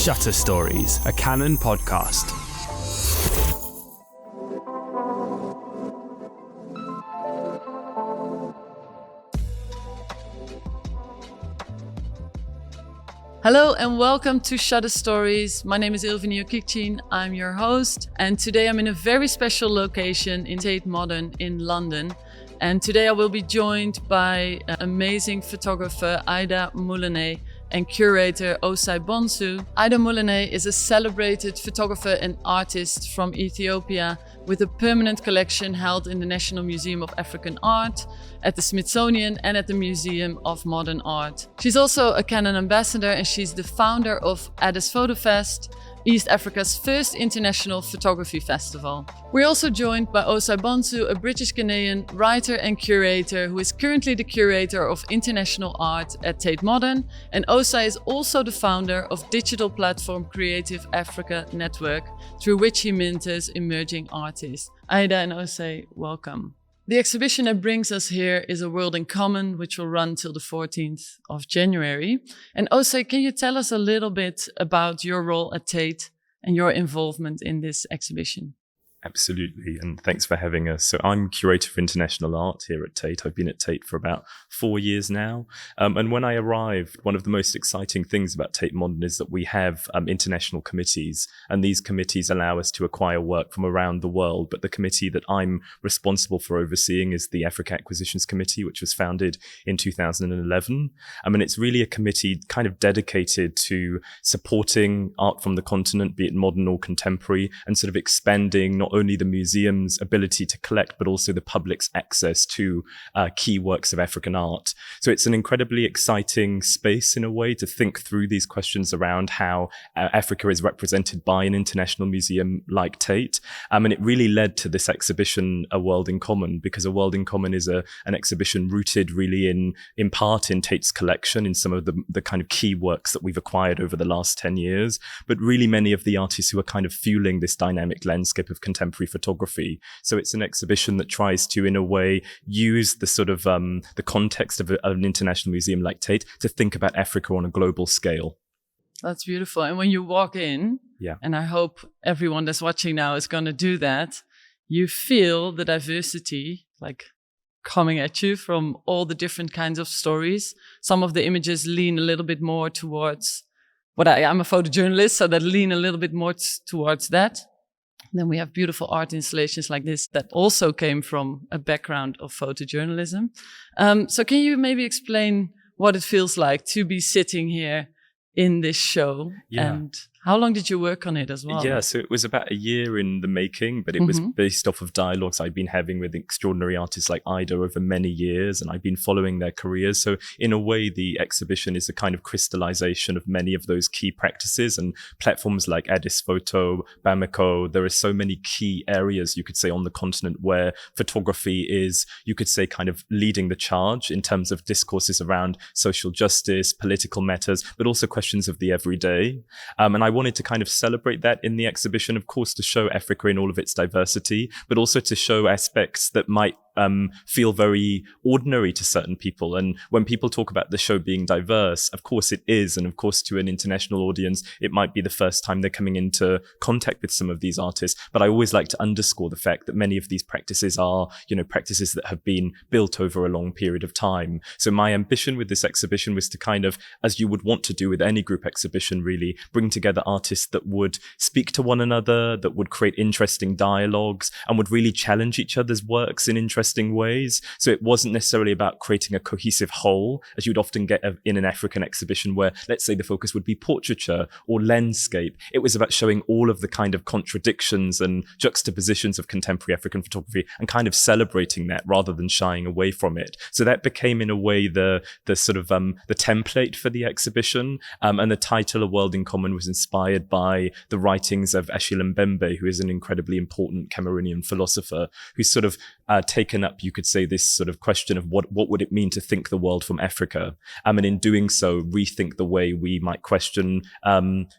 Shutter Stories, a Canon podcast. Hello and welcome to Shutter Stories. My name is Ilvini Okikcin, I'm your host, and today I'm in a very special location in Tate Modern in London. And today I will be joined by amazing photographer Ida Moulinet and curator Osei Bonsu. Ida Moulinet is a celebrated photographer and artist from Ethiopia with a permanent collection held in the National Museum of African Art, at the Smithsonian and at the Museum of Modern Art. She's also a Canon ambassador and she's the founder of Addis Foto Fest, East Africa's first international photography festival. We're also joined by Osei Bonsu, a British-Ghanaian writer and curator who is currently the curator of international art at Tate Modern. And Osei is also the founder of digital platform Creative Africa Network, through which he mentors emerging artists. Ida and Osei, welcome. The exhibition that brings us here is A World in Common, which will run till the 14th of January. And Osei, can you tell us a little bit about your role at Tate and your involvement in this exhibition? Absolutely, and thanks for having us. So I'm curator of international art here at Tate. I've been at Tate for about 4 years now. And when I arrived, one of the most exciting things about Tate Modern is that we have international committees, and these committees allow us to acquire work from around the world. But the committee that I'm responsible for overseeing is the Africa Acquisitions Committee, which was founded in 2011. And it's really a committee kind of dedicated to supporting art from the continent, be it modern or contemporary, and sort of expanding not only the museum's ability to collect, but also the public's access to key works of African art. So it's an incredibly exciting space in a way to think through these questions around how Africa is represented by an international museum like Tate. And it really led to this exhibition, A World in Common, because A World in Common is an exhibition rooted really in part in Tate's collection, in some of the kind of key works that we've acquired over the last 10 years, but really many of the artists who are kind of fueling this dynamic landscape of contemporary photography. So it's an exhibition that tries to, in a way, use the sort of the context of an international museum like Tate to think about Africa on a global scale. That's beautiful. And when you walk in, and I hope everyone that's watching now is going to do that, you feel the diversity like coming at you from all the different kinds of stories. Some of the images lean a little bit more towards I'm a photojournalist, so that lean a little bit more towards that. Then we have beautiful art installations like this that also came from a background of photojournalism. So can you maybe explain what it feels like to be sitting here in this show? Yeah. And how long did you work on it as well? Yeah, so it was about a year in the making, but it was based off of dialogues I'd been having with extraordinary artists like Ida over many years, and I've been following their careers. So in a way, the exhibition is a kind of crystallization of many of those key practices, and platforms like Addis, Foto, Bamako. There are so many key areas, you could say, on the continent where photography is, you could say, kind of leading the charge in terms of discourses around social justice, political matters, but also questions of the everyday. And I wanted to kind of celebrate that in the exhibition, of course, to show Africa in all of its diversity, but also to show aspects that might feel very ordinary to certain people. And when people talk about the show being diverse, of course it is. And of course, to an international audience, it might be the first time they're coming into contact with some of these artists. But I always like to underscore the fact that many of these practices are, practices that have been built over a long period of time. So my ambition with this exhibition was to kind of, as you would want to do with any group exhibition, really bring together artists that would speak to one another, that would create interesting dialogues, and would really challenge each other's works in interesting ways. So it wasn't necessarily about creating a cohesive whole, as you'd often get in an African exhibition where, let's say, the focus would be portraiture or landscape. It was about showing all of the kind of contradictions and juxtapositions of contemporary African photography and kind of celebrating that rather than shying away from it. So that became, in a way, the sort of the template for the exhibition. And the title, A World in Common, was inspired by the writings of Achille Mbembe, who is an incredibly important Cameroonian philosopher who's sort of taken taken up, you could say, this sort of question of what would it mean to think the world from Africa? And in doing so, rethink the way we might question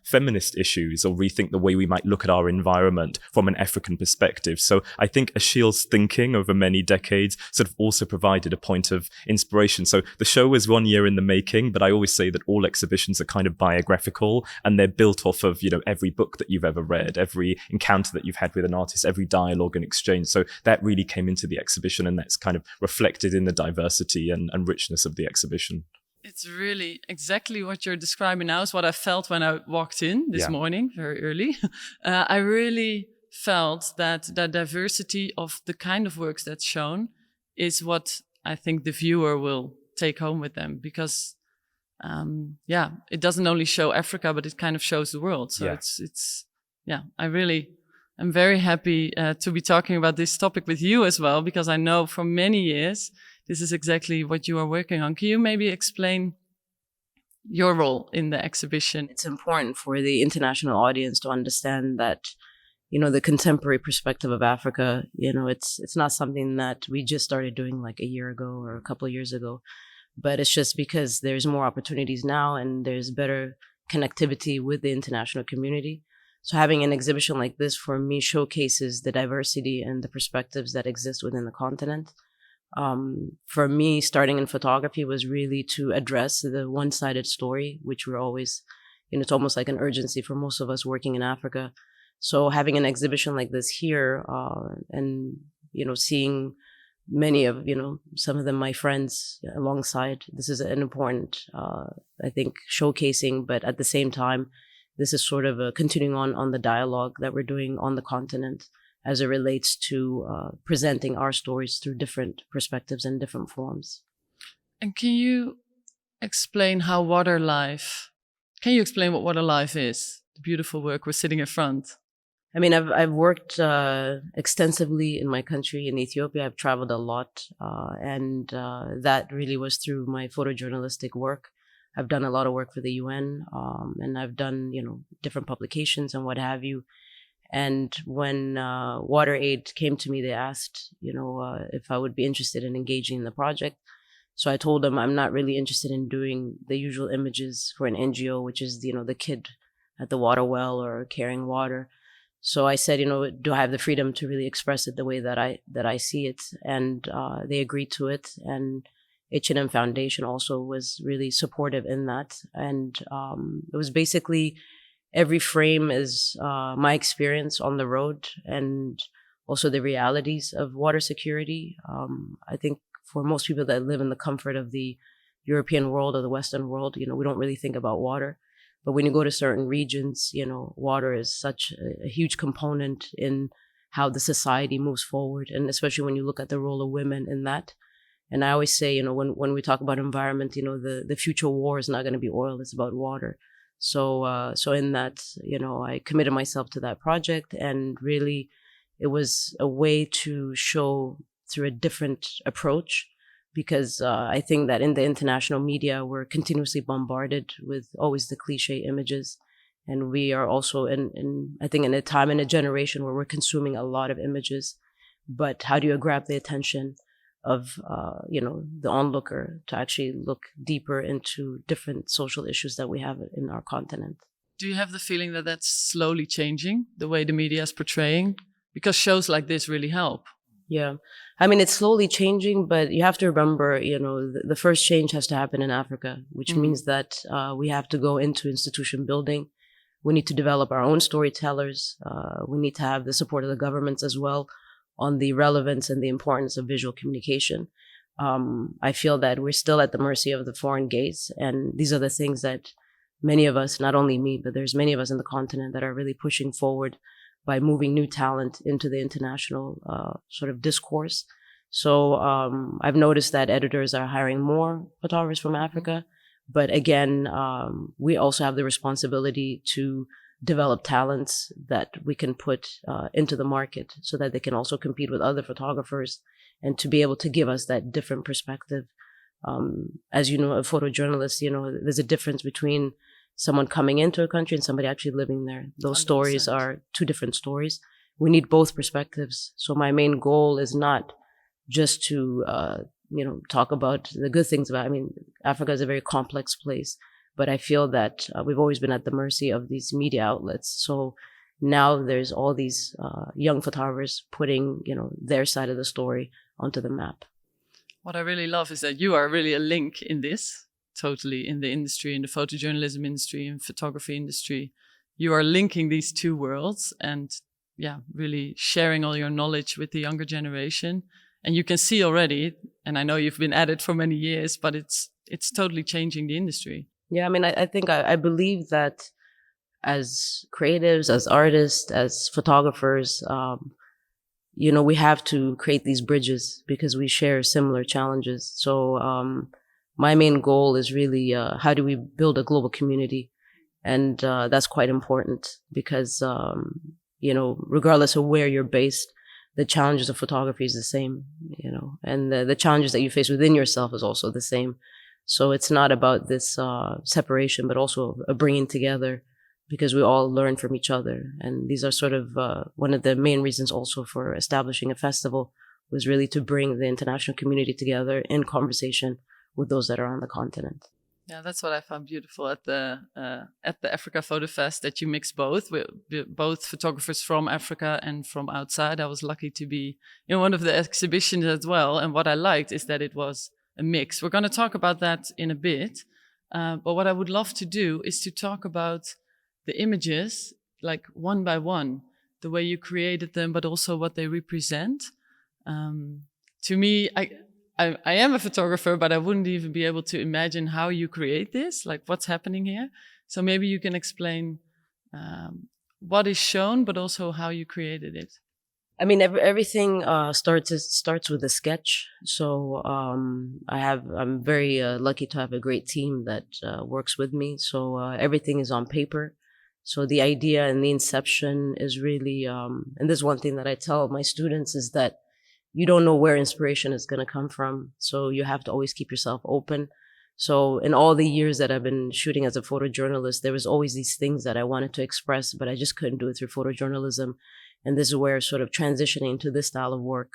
feminist issues, or rethink the way we might look at our environment from an African perspective. So I think Achille's thinking over many decades sort of also provided a point of inspiration. So the show was 1 year in the making, but I always say that all exhibitions are kind of biographical, and they're built off of, every book that you've ever read, every encounter that you've had with an artist, every dialogue and exchange. So that really came into the exhibition, and that's kind of reflected in the diversity and richness of the exhibition. It's really exactly what you're describing now is what I felt when I walked in this morning, very early. I really felt that the diversity of the kind of works that's shown is what I think the viewer will take home with them, because it doesn't only show Africa, but it kind of shows the world. So I'm very happy to be talking about this topic with you as well, because I know for many years this is exactly what you are working on. Can you maybe explain your role in the exhibition? It's important for the international audience to understand that, the contemporary perspective of Africa, it's not something that we just started doing like a year ago or a couple of years ago, but it's just because there's more opportunities now and there's better connectivity with the international community. So having an exhibition like this for me showcases the diversity and the perspectives that exist within the continent. For me, starting in photography was really to address the one-sided story, which we're always, it's almost like an urgency for most of us working in Africa. So having an exhibition like this here, and, seeing many of, some of them my friends alongside, this is an important, I think, showcasing, but at the same time, this is sort of a continuing on the dialogue that we're doing on the continent as it relates to presenting our stories through different perspectives and different forms. And can you explain what Water Life is? The beautiful work we're sitting in front. I mean, I've worked extensively in my country, in Ethiopia. I've traveled a lot, and that really was through my photojournalistic work. I've done a lot of work for the UN, and I've done, different publications and what have you. And when WaterAid came to me, they asked, if I would be interested in engaging in the project. So I told them I'm not really interested in doing the usual images for an NGO, which is, the kid at the water well or carrying water. So I said, do I have the freedom to really express it the way that I see it? And they agreed to it. And H&M Foundation also was really supportive in that. And it was basically every frame is my experience on the road and also the realities of water security. I think for most people that live in the comfort of the European world or the Western world, we don't really think about water. But when you go to certain regions, water is such a huge component in how the society moves forward. And especially when you look at the role of women in that. And I always say, when we talk about environment, the future war is not going to be oil, it's about water. So in that, I committed myself to that project, and really it was a way to show through a different approach, because I think that in the international media, we're continuously bombarded with always the cliche images. And we are also I think in a time, in a generation where we're consuming a lot of images, but how do you grab the attention of, the onlooker to actually look deeper into different social issues that we have in our continent? Do you have the feeling that that's slowly changing, the way the media is portraying? Because shows like this really help. Yeah. I mean, it's slowly changing, but you have to remember, the first change has to happen in Africa, which means that we have to go into institution building. We need to develop our own storytellers. We need to have the support of the governments as well on the relevance and the importance of visual communication. I feel that we're still at the mercy of the foreign gaze. And these are the things that many of us, not only me, but there's many of us in the continent that are really pushing forward by moving new talent into the international sort of discourse. So I've noticed that editors are hiring more photographers from Africa. But again, we also have the responsibility to develop talents that we can put into the market so that they can also compete with other photographers and to be able to give us that different perspective. As you know, a photojournalist, there's a difference between someone coming into a country and somebody actually living there. Those 100%. Stories are two different stories. We need both perspectives. So my main goal is not just to, talk about the good things about, Africa is a very complex place, but I feel that we've always been at the mercy of these media outlets. So now there's all these young photographers putting, their side of the story onto the map. What I really love is that you are really a link in this, totally in the industry, in the photojournalism industry, in photography industry. You are linking these two worlds and really sharing all your knowledge with the younger generation. And you can see already, and I know you've been at it for many years, but it's totally changing the industry. Yeah, I think I believe that as creatives, as artists, as photographers, we have to create these bridges because we share similar challenges. So my main goal is really how do we build a global community? And that's quite important because, regardless of where you're based, the challenges of photography is the same, and the challenges that you face within yourself is also the same. So it's not about this separation, but also a bringing together because we all learn from each other. And these are sort of one of the main reasons also for establishing a festival was really to bring the international community together in conversation with those that are on the continent. Yeah, that's what I found beautiful at the Africa Photo Fest, that you mix both photographers from Africa and from outside. I was lucky to be in one of the exhibitions as well. And what I liked is that it was a mix. We're going to talk about that in a bit. But what I would love to do is to talk about the images, like one by one, the way you created them, but also what they represent. To me, I am a photographer, but I wouldn't even be able to imagine how you create this, like what's happening here. So maybe you can explain what is shown, but also how you created it. Everything starts with a sketch. So I'm very lucky to have a great team that works with me. So everything is on paper. So the idea and the inception is really, and this is one thing that I tell my students is that you don't know where inspiration is going to come from. So you have to always keep yourself open. So in all the years that I've been shooting as a photojournalist, there was always these things that I wanted to express, but I just couldn't do it through photojournalism. And this is where sort of transitioning to this style of work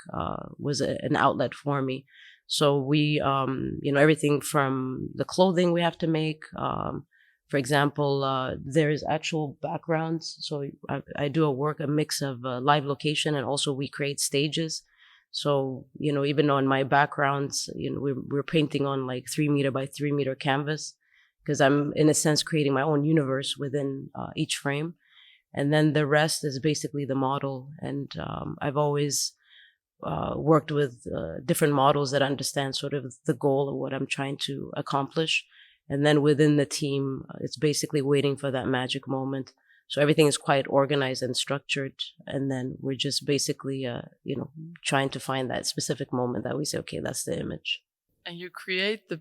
was an outlet for me. So we, everything from the clothing we have to make. For example, there's actual backgrounds. So I do a mix of live location, and also we create stages. So, even on my backgrounds, we're painting on like 3 meter by 3 meter canvas because I'm in a sense creating my own universe within each frame. And then the rest is basically the model. And I've always worked with different models that understand sort of the goal of what I'm trying to accomplish. And then within the team, it's basically waiting for that magic moment. So everything is quite organized and structured. And then we're just basically, trying to find that specific moment that we say, okay, that's the image. And you create the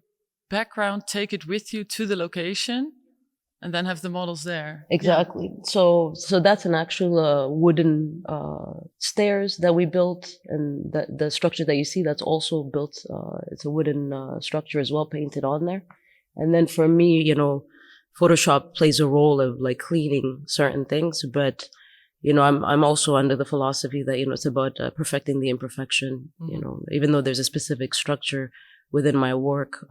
background, take it with you to the location, and then have the models there. Exactly. Yeah. So that's an actual wooden stairs that we built. And the structure that you see, that's also built. It's a wooden structure as well, painted on there. And then for me, Photoshop plays a role of like cleaning certain things, but I'm also under the philosophy that it's about perfecting the imperfection. Mm-hmm. Even though there's a specific structure within my work,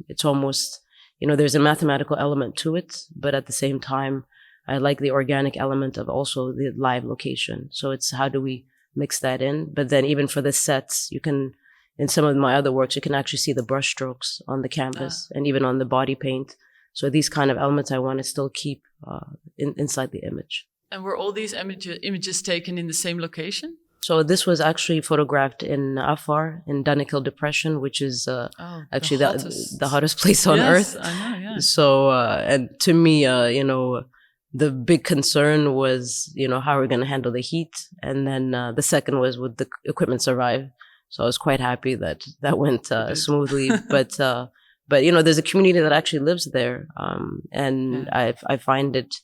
it's almost there's a mathematical element to it, but at the same time, I like the organic element of also the live location. So it's how do we mix that in? But then even for the sets, you can. In some of my other works, you can actually see the brush strokes on the canvas and even on the body paint. So these kind of elements I want to still keep inside the image. And were all these images taken in the same location? So this was actually photographed in Afar, in Danakil Depression, which is actually the hottest place on Earth. I know, yeah. So, and to me, the big concern was, how are we going to handle the heat? And then the second was, would the equipment survive? So I was quite happy that went smoothly. But there's a community that actually lives there. And I find it,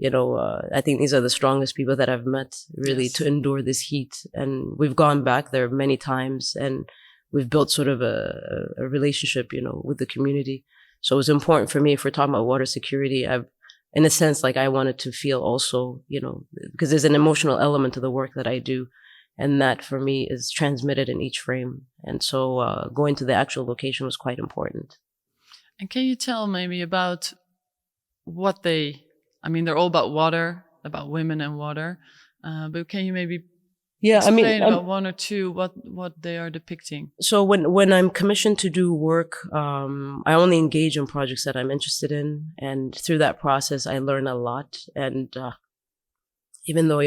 I think these are the strongest people that I've met really to endure this heat. And we've gone back there many times and we've built sort of a relationship, with the community. So it was important for me, if we're talking about water security, in a sense, like I wanted to feel also, because there's an emotional element to the work that I do. And that for me is transmitted in each frame. And so going to the actual location was quite important. And can you tell maybe about what they're all about water, about women and water. But can you maybe explain about one or two what they are depicting? So when I'm commissioned to do work, I only engage in projects that I'm interested in. And through that process, I learn a lot. And even though,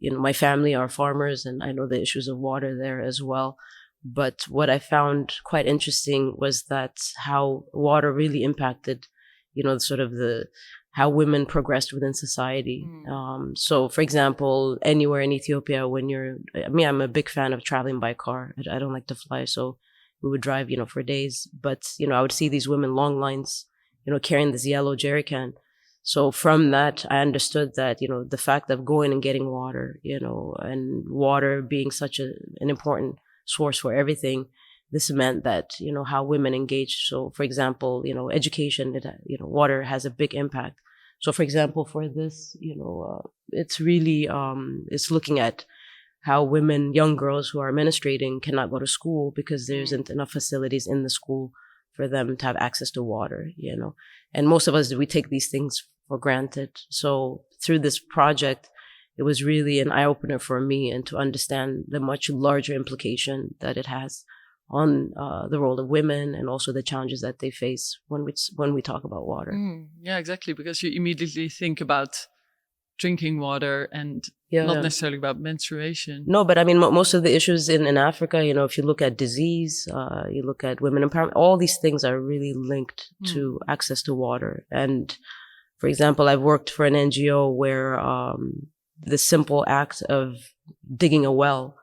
my family are farmers and I know the issues of water there as well. But what I found quite interesting was that how water really impacted, how women progressed within society. So for example, anywhere in Ethiopia, I'm a big fan of traveling by car. I don't like to fly. So we would drive, for days. But, I would see these women, long lines, carrying this yellow jerry can. So from that, I understood that, the fact of going and getting water, and water being such an important source for everything, this meant that, how women engage. So for example, education, water has a big impact. So for example, for this, it's really, it's looking at how women, young girls who are menstruating cannot go to school because there isn't enough facilities in the school for them to have access to water, and most of us, we take these things for granted. So through this project, it was really an eye-opener for me and to understand the much larger implication that it has on the role of women and also the challenges that they face when we talk about water. Yeah, exactly, because you immediately think about drinking water and not necessarily about menstruation. No, but most of the issues in Africa, if you look at disease, you look at women empowerment, all these things are really linked to access to water. And for example, I've worked for an NGO where the simple act of digging a well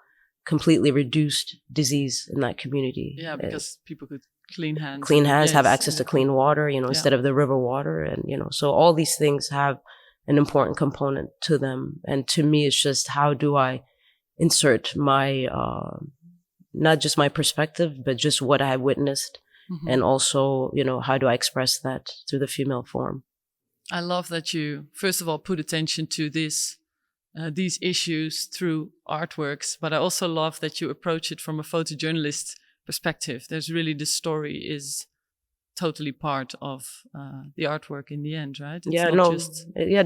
completely reduced disease in that community. Yeah, because people could clean hands. Have access to clean water, instead of the river water. And, so all these things have an important component to them. And to me, it's just how do I insert my, not just my perspective, but just what I witnessed. And also, how do I express that through the female form? I love that you, first of all, put attention to these issues through artworks, but I also love that you approach it from a photojournalist perspective. There's really, the story is totally part of the artwork in the end, right? It's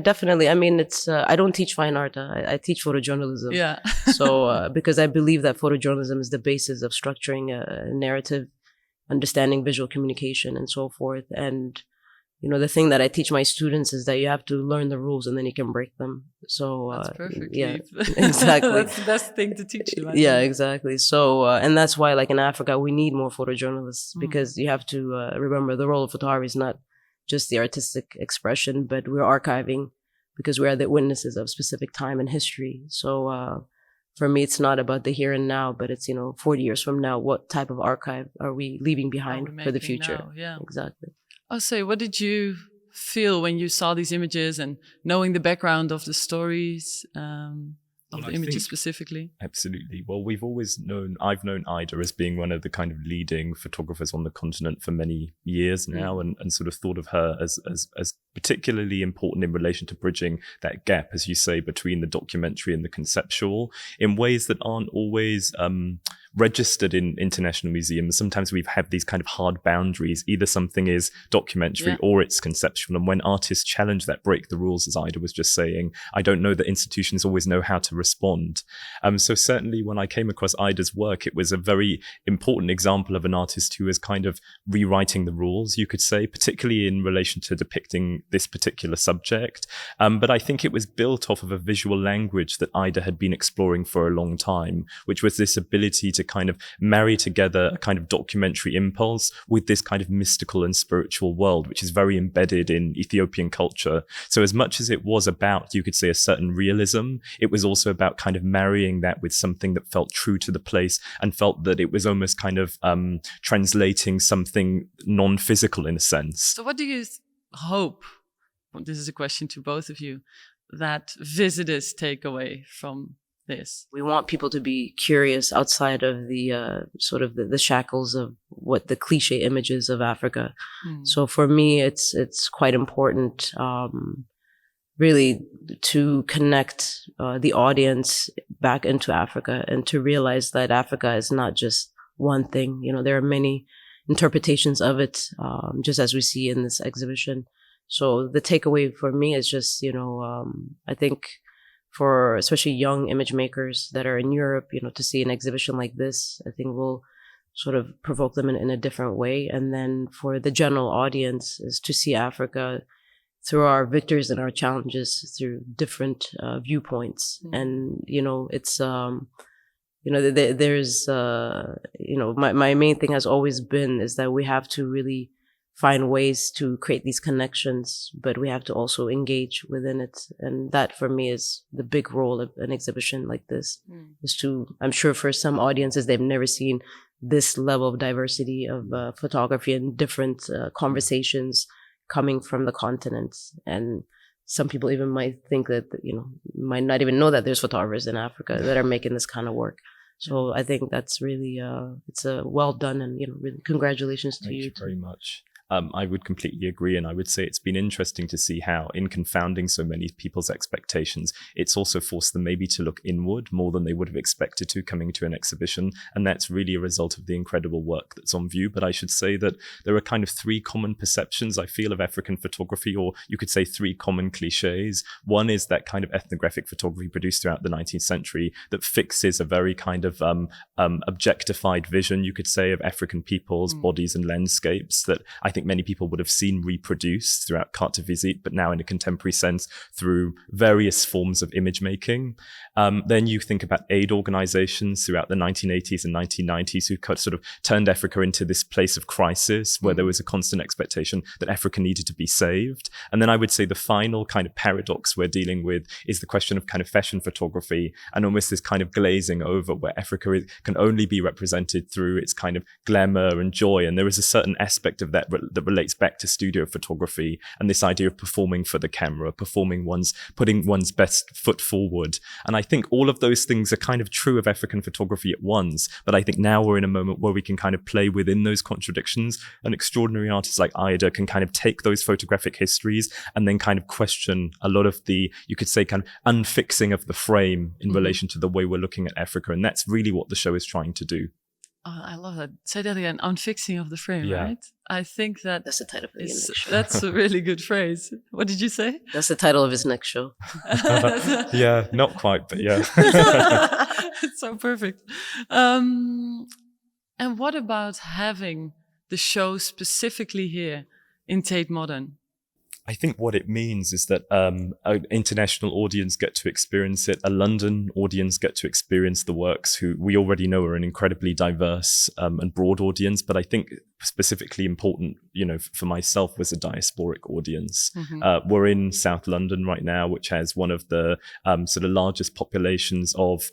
definitely. It's I don't teach fine art. I teach photojournalism. Yeah. So because I believe that photojournalism is the basis of structuring a narrative, understanding visual communication, and so forth. And the thing that I teach my students is that you have to learn the rules and then you can break them. So that's perfect. Yeah, exactly. That's the best thing to teach them. Yeah, exactly. So and that's why, like in Africa, we need more photojournalists because you have to remember the role of photography is not just the artistic expression, but we're archiving because we are the witnesses of specific time and history. So for me, it's not about the here and now, but it's 40 years from now, what type of archive are we leaving behind for the future? Now? Yeah, exactly. Oh, so what did you feel when you saw these images and knowing the background of the stories, of the images specifically? Absolutely. Well, I've known Ida as being one of the kind of leading photographers on the continent for many years now, and sort of thought of her as particularly important in relation to bridging that gap, as you say, between the documentary and the conceptual in ways that aren't always registered in international museums. Sometimes we've had these kind of hard boundaries. Either something is documentary or it's conceptual. And when artists challenge that, break the rules, as Ida was just saying, I don't know that institutions always know how to respond. So certainly when I came across Ida's work, it was a very important example of an artist who is kind of rewriting the rules, you could say, particularly in relation to depicting this particular subject. But I think it was built off of a visual language that Ida had been exploring for a long time, which was this ability to kind of marry together a kind of documentary impulse with this kind of mystical and spiritual world, which is very embedded in Ethiopian culture. So as much as it was about, you could say, a certain realism, it was also about kind of marrying that with something that felt true to the place and felt that it was almost kind of translating something non-physical in a sense. So what do you hope, this is a question to both of you, that visitors take away from this? We want people to be curious outside of the sort of the shackles of what the cliche images of Africa. So for me, it's quite important really to connect the audience back into Africa and to realize that Africa is not just one thing. There are many interpretations of it, just as we see in this exhibition. So the takeaway for me is just, I think for especially young image makers that are in Europe, to see an exhibition like this, I think will sort of provoke them in a different way. And then for the general audience is to see Africa through our victories and our challenges through different viewpoints. Mm-hmm. And, it's, there's, my main thing has always been is that we have to really find ways to create these connections, but we have to also engage within it. And that for me is the big role of an exhibition like this, is to, I'm sure for some audiences, they've never seen this level of diversity of photography and different conversations coming from the continents. And some people even might think that, might not even know that there's photographers in Africa that are making this kind of work. So I think that's really, it's a well done, and, really congratulations to you. Thank you very much. I would completely agree. And I would say it's been interesting to see how, in confounding so many people's expectations, it's also forced them maybe to look inward more than they would have expected to coming to an exhibition. And that's really a result of the incredible work that's on view. But I should say that there are kind of three common perceptions, I feel, of African photography, or you could say three common cliches. One is that kind of ethnographic photography produced throughout the 19th century that fixes a very kind of objectified vision, you could say, of African peoples, bodies and landscapes that I think many people would have seen reproduced throughout carte de visite, but now in a contemporary sense through various forms of image making. Then you think about aid organizations throughout the 1980s and 1990s who sort of turned Africa into this place of crisis where there was a constant expectation that Africa needed to be saved. And then I would say the final kind of paradox we're dealing with is the question of kind of fashion photography and almost this kind of glazing over where Africa can only be represented through its kind of glamour and joy. And there is a certain aspect of that relates back to studio photography and this idea of performing for the camera, putting one's best foot forward. And I think all of those things are kind of true of African photography at once. But I think now we're in a moment where we can kind of play within those contradictions. An extraordinary artist like Ida can kind of take those photographic histories and then kind of question a lot of the, you could say, kind of unfixing of the frame in relation to the way we're looking at Africa. And that's really what the show is trying to do. Oh, I love that. Say that again. Unfixing of the frame, right? I think that's the title of his next show. That's a really good phrase. What did you say? That's the title of his next show. Yeah, not quite, but yeah. It's so perfect. And what about having the show specifically here in Tate Modern? I think what it means is that an international audience get to experience it. A London audience get to experience the works who we already know are an incredibly diverse and broad audience. But I think specifically important, for myself was a diasporic audience. We're in South London right now, which has one of the sort of largest populations of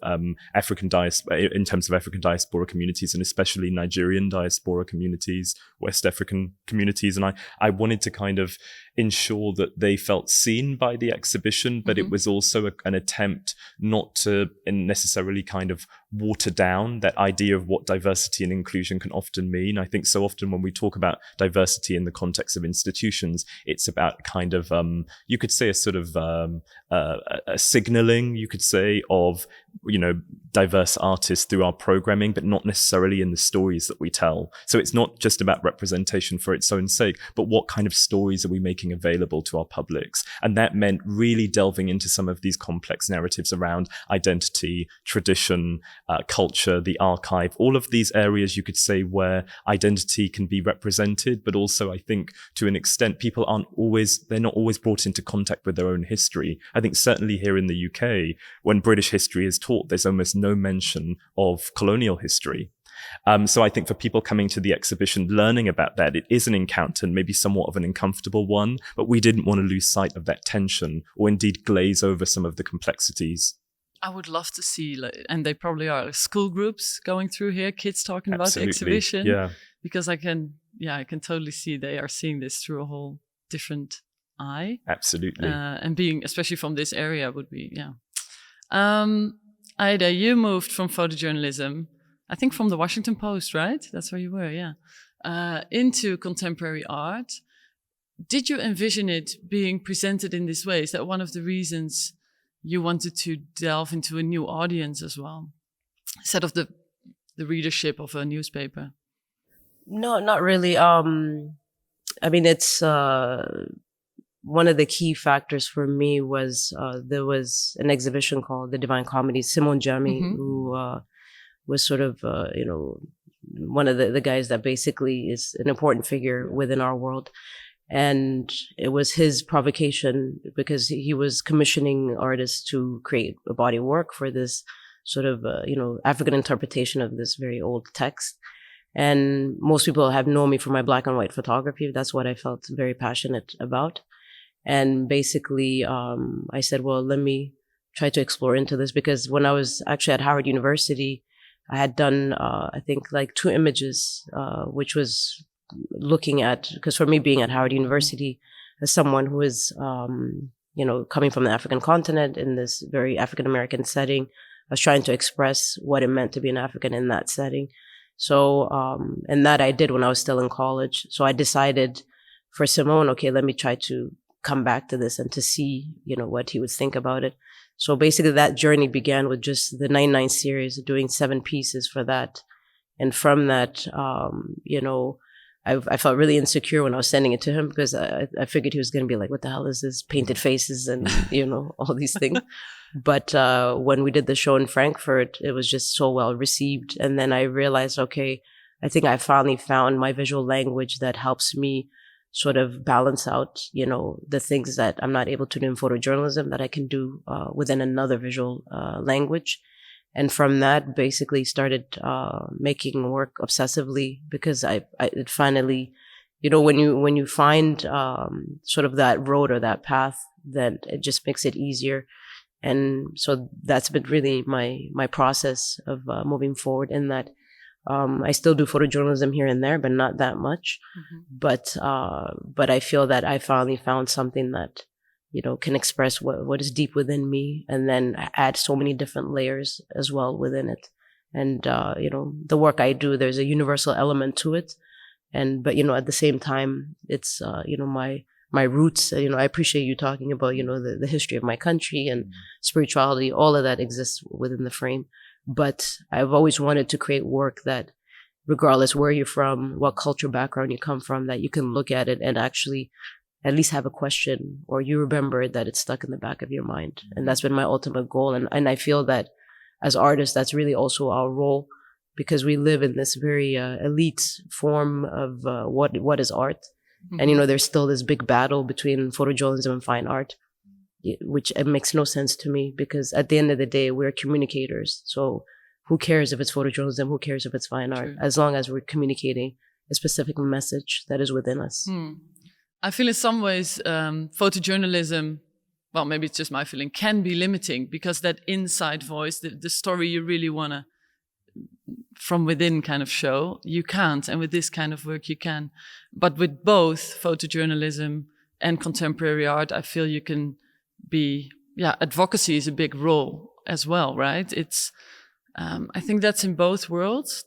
African diaspora in terms of African diaspora communities, and especially Nigerian diaspora communities, West African communities. And I wanted to kind of ensure that they felt seen by the exhibition, but it was also an attempt not to necessarily kind of water down that idea of what diversity and inclusion can often mean. I think so often when we talk about diversity in the context of institutions, it's about kind of, you could say a sort of a signaling, you could say, of, diverse artists through our programming, but not necessarily in the stories that we tell. So it's not just about representation for its own sake, but what kind of stories are we making available to our publics? And that meant really delving into some of these complex narratives around identity, tradition, culture, the archive, all of these areas you could say where identity can be represented, but also I think to an extent people they're not always brought into contact with their own history. I think certainly here in the UK, when British history is taught, there's almost no mention of colonial history. So I think for people coming to the exhibition, learning about that, it is an encounter and maybe somewhat of an uncomfortable one, but we didn't want to lose sight of that tension or indeed glaze over some of the complexities. I would love to see, and they probably are, school groups going through here, kids talking about the exhibition. Yeah. Because I can totally see they are seeing this through a whole different eye. Absolutely. And being, especially from this area, would be, Ida, you moved from photojournalism, I think from the Washington Post, right? That's where you were, into contemporary art. did you envision it being presented in this way? Is that one of the reasons you wanted to delve into a new audience as well, instead of the readership of a newspaper? No, not really. I mean, it's one of the key factors for me was there was an exhibition called The Divine Comedy. Simone Jami, who was sort of, one of the guys that basically is an important figure within our world. And it was his provocation because he was commissioning artists to create a body of work for this sort of, African interpretation of this very old text. And most people have known me for my black and white photography. That's what I felt very passionate about. And basically, I said, well, let me try to explore into this, because when I was actually at Howard University, I had done, I think, like 2 images, which was looking at, because for me being at Howard University as someone who is, coming from the African continent in this very African-American setting, I was trying to express what it meant to be an African in that setting. So, and that I did when I was still in college. So I decided for Simone, okay, let me try to come back to this and to see, what he would think about it. So basically that journey began with just the 99 series, doing 7 pieces for that. And from that, I felt really insecure when I was sending it to him, because I figured he was going to be like, what the hell is this? Painted faces and, all these things. But when we did the show in Frankfurt, it was just so well received. And then I realized, okay, I think I finally found my visual language that helps me sort of balance out, the things that I'm not able to do in photojournalism that I can do within another visual language. And from that, basically started making work obsessively, because it finally, when you find sort of that road or that path, then it just makes it easier. And so that's been really my process of moving forward, in that I still do photojournalism here and there, but not that much. But I feel that I finally found something that, can express what is deep within me, and then add so many different layers as well within it. And, the work I do, there's a universal element to it. But, at the same time, it's, my roots. I appreciate you talking about, the history of my country and spirituality. All of that exists within the frame. But I've always wanted to create work that, regardless where you're from, what culture background you come from, that you can look at it and actually at least have a question, or you remember that it's stuck in the back of your mind. And that's been my ultimate goal. And I feel that as artists, that's really also our role, because we live in this very elite form of what is art. And, there's still this big battle between photojournalism and fine art, which it makes no sense to me, because at the end of the day, we're communicators. So who cares if it's photojournalism? Who cares if it's fine art? As long as we're communicating a specific message that is within us. I feel in some ways photojournalism, well, maybe it's just my feeling, can be limiting, because that inside voice, the story you really want to from within kind of show, you can't. And with this kind of work, you can. But with both photojournalism and contemporary art, I feel you can be, advocacy is a big role as well, right? It's, I think that's in both worlds.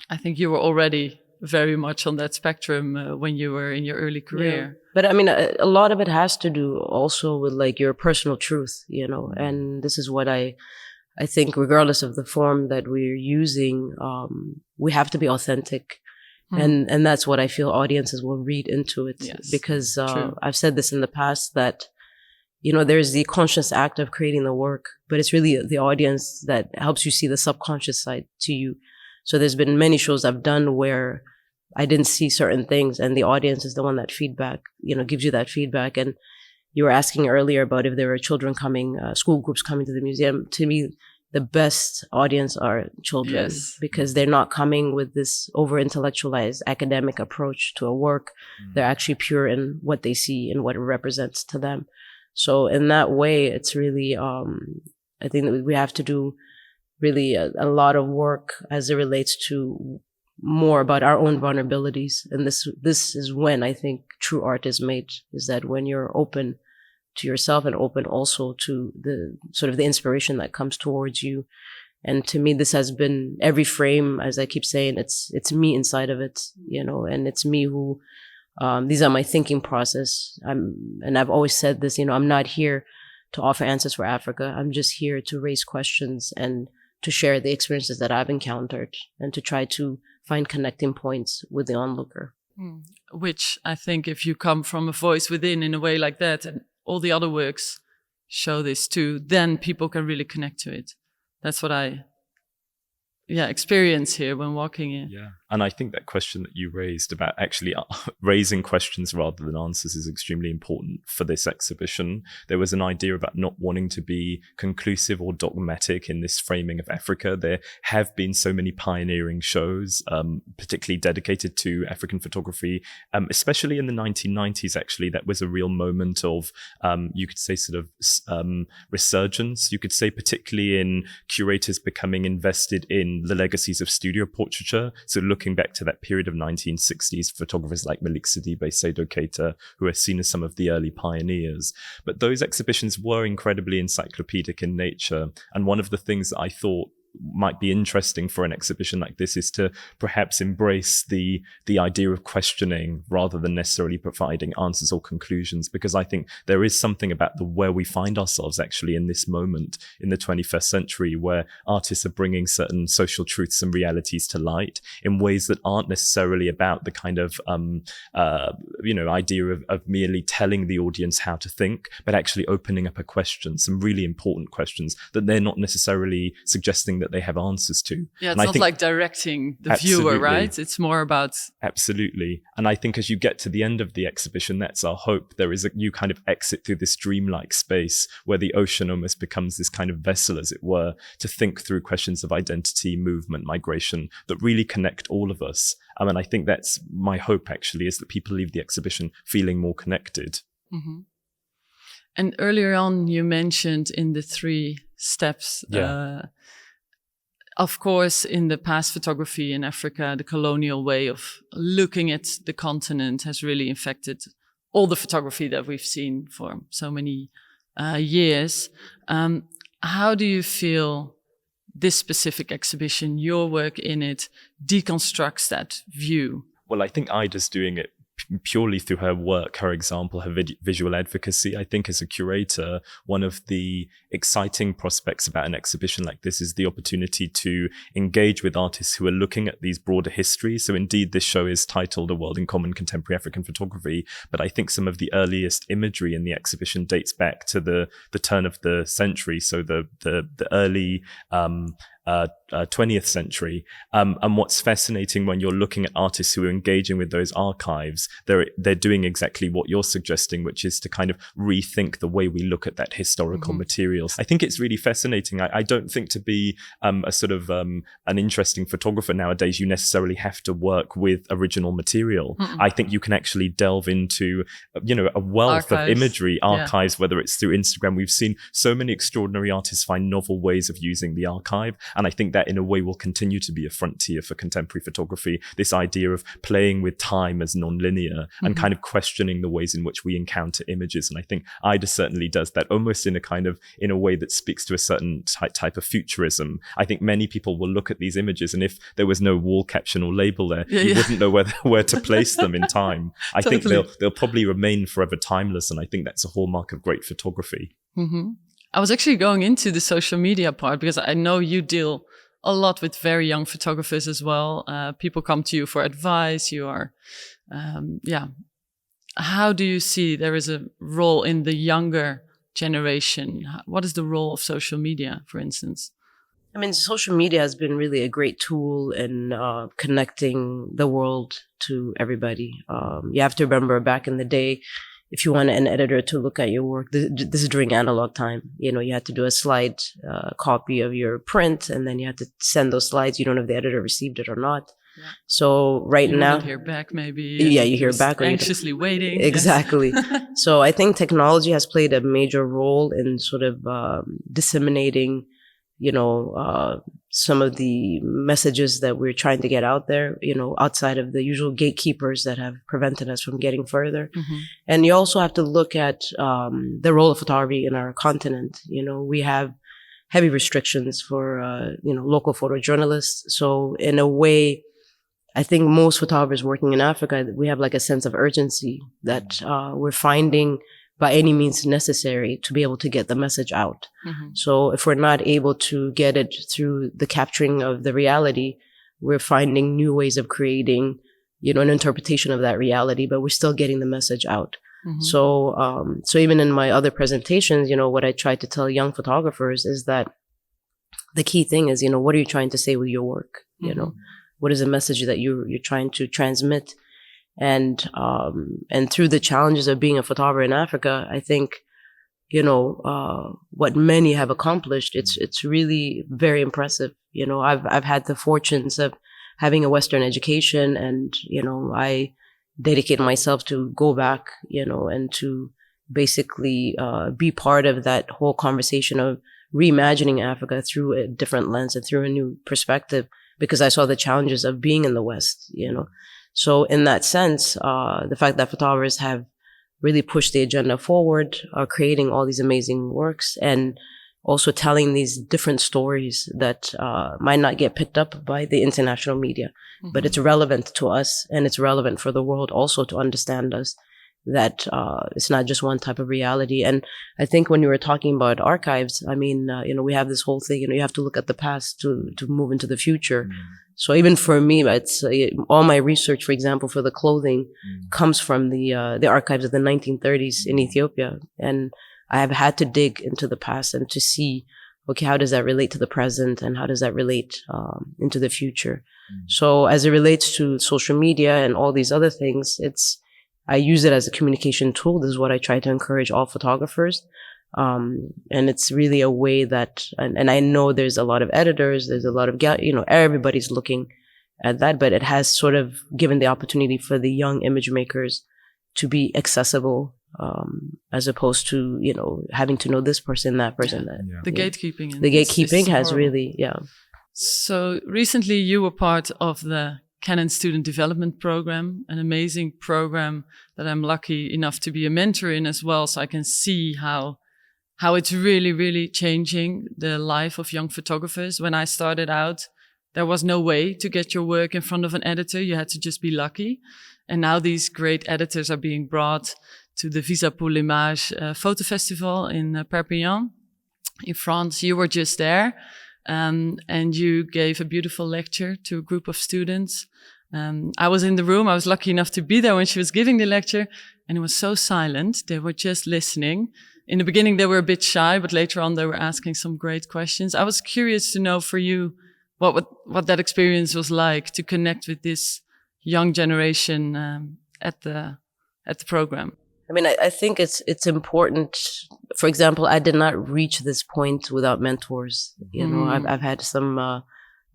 I think you were already very much on that spectrum when you were in your early career. Yeah. But I mean, a lot of it has to do also with like your personal truth, and this is what I think, regardless of the form that we're using, we have to be authentic. And that's what I feel audiences will read into it. Yes, because I've said this in the past, that, there's the conscious act of creating the work, but it's really the audience that helps you see the subconscious side to you. So there's been many shows I've done where I didn't see certain things, and the audience is the one that gives you that feedback. And you were asking earlier about if there were children coming, school groups coming to the museum. To me, the best audience are children, because they're not coming with this over-intellectualized academic approach to a work. They're actually pure in what they see and what it represents to them. So in that way, it's really, I think that we have to do really a lot of work as it relates to more about our own vulnerabilities. And this is when I think true art is made, is that when you're open to yourself and open also to the sort of the inspiration that comes towards you. And to me, this has been every frame, as I keep saying, it's me inside of it, and it's me who These are my thinking process. And I've always said this, I'm not here to offer answers for Africa. I'm just here to raise questions and to share the experiences that I've encountered and to try to find connecting points with the onlooker. Which I think if you come from a voice within in a way like that, and all the other works show this too, then people can really connect to it. That's what I experience here when walking here. Yeah. And I think that question that you raised about actually raising questions rather than answers is extremely important for this exhibition. There was an idea about not wanting to be conclusive or dogmatic in this framing of Africa. There have been so many pioneering shows, particularly dedicated to African photography, especially in the 1990s, actually. That was a real moment of, you could say, sort of resurgence. You could say particularly in curators becoming invested in the legacies of studio portraiture. So looking back to that period of 1960s, photographers like Malik Sidibe, Seydou Keita, who are seen as some of the early pioneers. But those exhibitions were incredibly encyclopedic in nature. And one of the things that I thought might be interesting for an exhibition like this is to perhaps embrace the idea of questioning rather than necessarily providing answers or conclusions, because I think there is something about where we find ourselves actually in this moment in the 21st century, where artists are bringing certain social truths and realities to light in ways that aren't necessarily about the kind of idea of merely telling the audience how to think, but actually opening up a question, some really important questions that they're not necessarily suggesting that they have answers to. Yeah, it's not like directing the viewer, right? It's more about... Absolutely. And I think as you get to the end of the exhibition, that's our hope. There is you kind of exit through this dreamlike space where the ocean almost becomes this kind of vessel, as it were, to think through questions of identity, movement, migration that really connect all of us. And I think that's my hope, actually, is that people leave the exhibition feeling more connected. Mm-hmm. And earlier on, you mentioned in the 3 steps... Of course, in the past photography in Africa, the colonial way of looking at the continent has really infected all the photography that we've seen for so many years. How do you feel this specific exhibition, your work in it, deconstructs that view? Well, I think Ida's doing it purely through her work, her example, her visual advocacy. I think as a curator, one of the exciting prospects about an exhibition like this is the opportunity to engage with artists who are looking at these broader histories. So indeed, this show is titled A World in Common Contemporary African Photography, but I think some of the earliest imagery in the exhibition dates back to the turn of the century. So the early 20th century. And what's fascinating when you're looking at artists who are engaging with those archives, they're doing exactly what you're suggesting, which is to kind of rethink the way we look at that historical materials. I think it's really fascinating. I don't think to be a sort of an interesting photographer nowadays, you necessarily have to work with original material. I think you can actually delve into, a wealth of imagery, archives, whether it's through Instagram. We've seen so many extraordinary artists find novel ways of using the archive. And I think that in a way will continue to be a frontier for contemporary photography, this idea of playing with time as non-linear and kind of questioning the ways in which we encounter images. And I think Ida certainly does that almost in a way that speaks to a certain type of futurism. I think many people will look at these images, and if there was no wall caption or label there, you wouldn't know where to place them in time. I think they'll probably remain forever timeless. And I think that's a hallmark of great photography. I was actually going into the social media part because I know you deal a lot with very young photographers as well. People come to you for advice. You are, How do you see there is a role in the younger generation? What is the role of social media, for instance? I mean, social media has been really a great tool in connecting the world to everybody. You have to remember back in the day, if you wanted an editor to look at your work, this is during analog time. You had to do a slide copy of your print, and then you had to send those slides. You don't know if the editor received it or not. Yeah. So now, you hear back maybe. You hear back. Anxiously waiting. Exactly. So I think technology has played a major role in sort of disseminating, some of the messages that we're trying to get out there, outside of the usual gatekeepers that have prevented us from getting further. And you also have to look at the role of photography in our continent. We have heavy restrictions for, local photojournalists. So in a way, I think most photographers working in Africa, we have like a sense of urgency that we're finding by any means necessary to be able to get the message out. So if we're not able to get it through the capturing of the reality, we're finding new ways of creating, an interpretation of that reality, but we're still getting the message out. So even in my other presentations, what I try to tell young photographers is that the key thing is, what are you trying to say with your work? What is the message that you're trying to transmit? And through the challenges of being a photographer in Africa, I think, what many have accomplished, it's really very impressive. I've had the fortunes of having a Western education, and, I dedicate myself to go back, and to basically be part of that whole conversation of reimagining Africa through a different lens and through a new perspective, because I saw the challenges of being in the West, So in that sense, the fact that photographers have really pushed the agenda forward, are creating all these amazing works, and also telling these different stories that might not get picked up by the international media, but it's relevant to us, and it's relevant for the world also to understand us, that it's not just one type of reality. And I think when you were talking about archives, I mean, we have this whole thing, you have to look at the past to move into the future. So even for me, it's all my research, for example, for the clothing comes from the archives of the 1930s in Ethiopia. And I have had to dig into the past and to see, okay, how does that relate to the present, and how does that relate into the future? So as it relates to social media and all these other things, I use it as a communication tool. This is what I try to encourage all photographers. And it's really a way that, and I know there's a lot of editors, there's a lot of, everybody's looking at that, but it has sort of given the opportunity for the young image makers to be accessible, as opposed to, having to know this person, that person, that. The gatekeeping. The gatekeeping has horrible. Really, So recently you were part of the Canon Student Development Programme, an amazing program that I'm lucky enough to be a mentor in as well. So I can see how it's really, really changing the life of young photographers. When I started out, there was no way to get your work in front of an editor. You had to just be lucky. And now these great editors are being brought to the Visa pour l'Image Photo Festival in Perpignan in France. You were just there. And you gave a beautiful lecture to a group of students. I was in the room. I was lucky enough to be there when she was giving the lecture, and it was so silent. They were just listening. In the beginning, they were a bit shy, but later on, they were asking some great questions. I was curious to know for you what that experience was like to connect with this young generation at the program. I mean, I think it's important. For example, I did not reach this point without mentors. I've had some,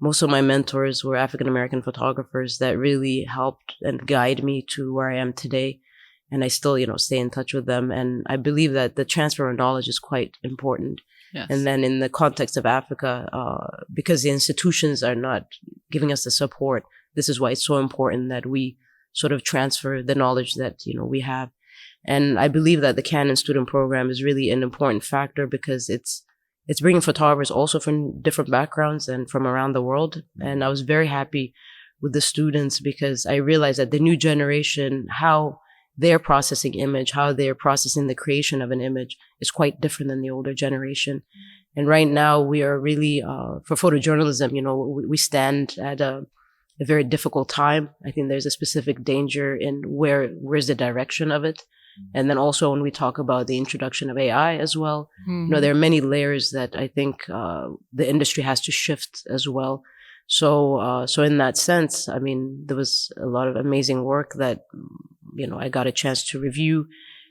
most of my mentors were African-American photographers that really helped and guide me to where I am today. And I still, stay in touch with them. And I believe that the transfer of knowledge is quite important. Yes. And then in the context of Africa, because the institutions are not giving us the support, this is why it's so important that we sort of transfer the knowledge that, we have. And I believe that the Canon Student Program is really an important factor, because it's bringing photographers also from different backgrounds and from around the world. And I was very happy with the students, because I realized that the new generation, how they're processing image, how they're processing the creation of an image is quite different than the older generation. And right now we are really, for photojournalism, we stand at a very difficult time. I think there's a specific danger in where's the direction of it. And then also when we talk about the introduction of AI as well, there are many layers that I think the industry has to shift as well. So in that sense, I mean, there was a lot of amazing work that, I got a chance to review,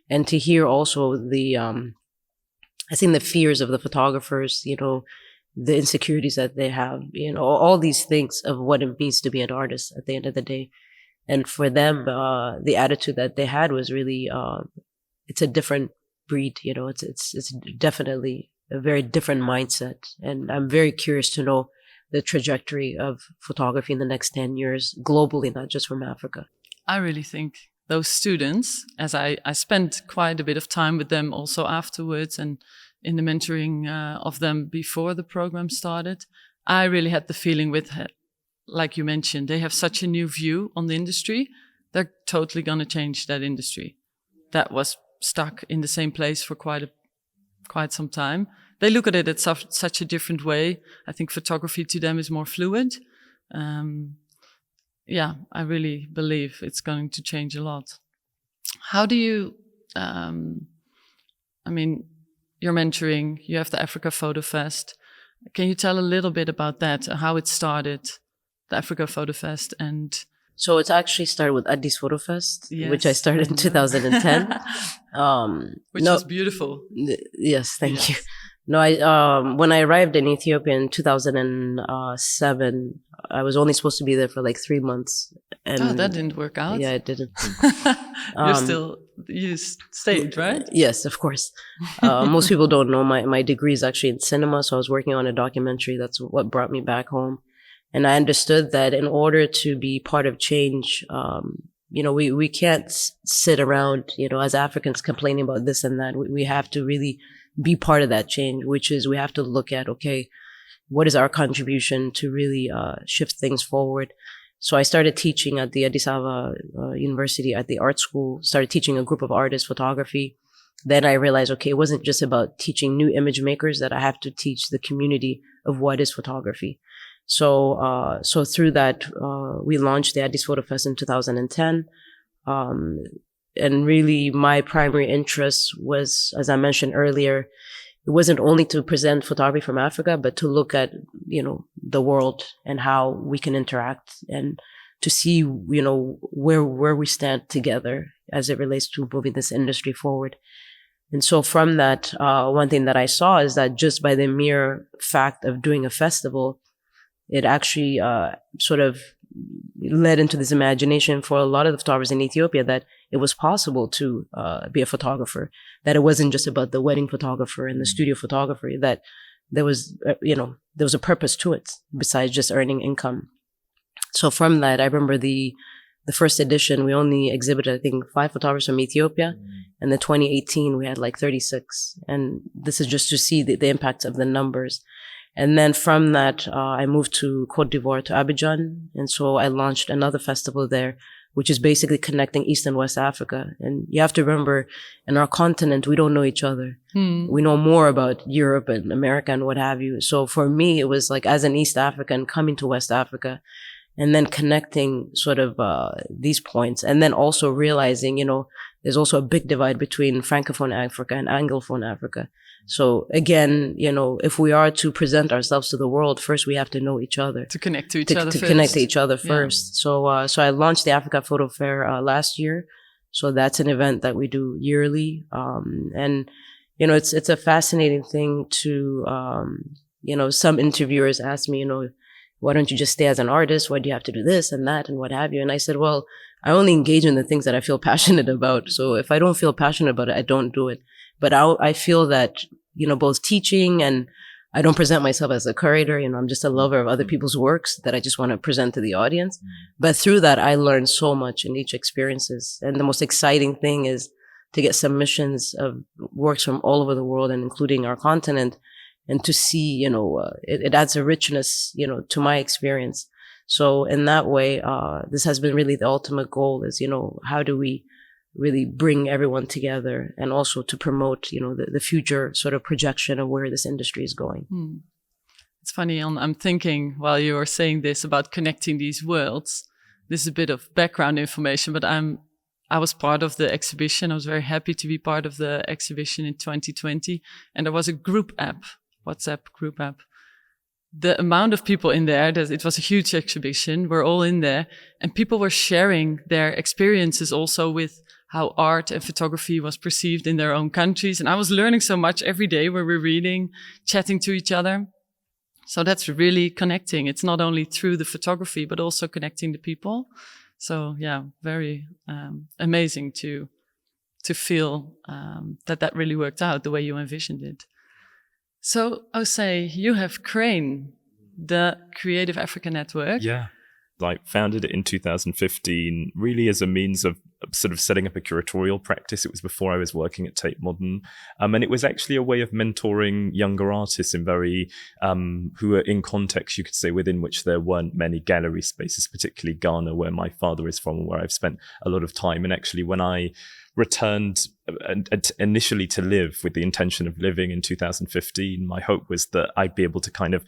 and to hear also I think the fears of the photographers, the insecurities that they have, all these things of what it means to be an artist at the end of the day. And for them, the attitude that they had was really, it's a different breed, it's definitely a very different mindset. And I'm very curious to know the trajectory of photography in the next 10 years globally, not just from Africa. I really think those students, as I spent quite a bit of time with them also afterwards and in the mentoring of them before the program started, I really had the feeling with like you mentioned, they have such a new view on the industry. They're totally going to change that industry that was stuck in the same place for quite some time. They look at it at such a different way. I think photography to them is more fluid. Yeah, I really believe it's going to change a lot. How do you, I mean, you're mentoring, you have the Africa Photo Fest. Can you tell a little bit about that, how it started, the Africa Photo Fest? And so it's actually started with Addis Photo Fest, yes, which I started in 2010. Which was beautiful. Yes, thank you. No, when I arrived in Ethiopia in 2007, I was only supposed to be there for like 3 months. And that didn't work out. Yeah, it didn't. You stayed, right? Yes, of course. Most people don't know my degree is actually in cinema. So I was working on a documentary. That's what brought me back home. And I understood that in order to be part of change, we can't sit around, as Africans complaining about this and that. We have to really be part of that change, which is we have to look at, okay, what is our contribution to really shift things forward? So I started teaching at the Addis Ababa University at the art school, started teaching a group of artists photography. Then I realized, okay, it wasn't just about teaching new image makers, that I have to teach the community of what is photography. So through that, we launched the Addis Photo Fest in 2010. And really my primary interest was, as I mentioned earlier, it wasn't only to present photography from Africa, but to look at, the world and how we can interact and to see, where we stand together as it relates to moving this industry forward. And so from that, one thing that I saw is that just by the mere fact of doing a festival, it actually sort of led into this imagination for a lot of the photographers in Ethiopia that it was possible to be a photographer, that it wasn't just about the wedding photographer and the studio photographer, that there was, there was a purpose to it besides just earning income. So from that, I remember the first edition, we only exhibited, I think, 5 photographers from Ethiopia. And the 2018, we had like 36. And this is just to see the impact of the numbers. And then from that, I moved to Cote d'Ivoire, to Abidjan. And so I launched another festival there, which is basically connecting East and West Africa. And you have to remember, in our continent, we don't know each other. We know more about Europe and America and what have you. So for me, it was like, as an East African coming to West Africa and then connecting sort of these points. And then also realizing, there's also a big divide between Francophone Africa and Anglophone Africa. So again, if we are to present ourselves to the world, first we have to know each other. To connect to each other first. To connect to each other first. Yeah. So I launched the Africa Photo Fair last year. So that's an event that we do yearly. And it's a fascinating thing to, some interviewers ask me, why don't you just stay as an artist? Why do you have to do this and that and what have you? And I said, well, I only engage in the things that I feel passionate about. So if I don't feel passionate about it, I don't do it. But I feel that, both teaching and I don't present myself as a curator. I'm just a lover of other people's works that I just want to present to the audience. But through that, I learned so much in each experiences. And the most exciting thing is to get submissions of works from all over the world and including our continent, and to see, it adds a richness, to my experience. So in that way, this has been really the ultimate goal is, how do we really bring everyone together and also to promote, the future sort of projection of where this industry is going. It's funny, I'm thinking while you were saying this about connecting these worlds, this is a bit of background information, but I was part of the exhibition. I was very happy to be part of the exhibition in 2020. And there was a group app, WhatsApp group app. The amount of people in there, it was a huge exhibition. We're all in there and people were sharing their experiences also with how art and photography was perceived in their own countries. And I was learning so much every day where we're reading, chatting to each other. So that's really connecting. It's not only through the photography, but also connecting the people. So yeah, very amazing to feel that really worked out the way you envisioned it. So, Osei, you have Crane, the Creative Africa Network. Yeah, founded it in 2015, really as a means of sort of setting up a curatorial practice. It was before I was working at Tate Modern. And it was actually a way of mentoring younger artists in very, who are in context, you could say, within which there weren't many gallery spaces, particularly Ghana, where my father is from, where I've spent a lot of time. And actually, when I returned initially to live with the intention of living in 2015, my hope was that I'd be able to kind of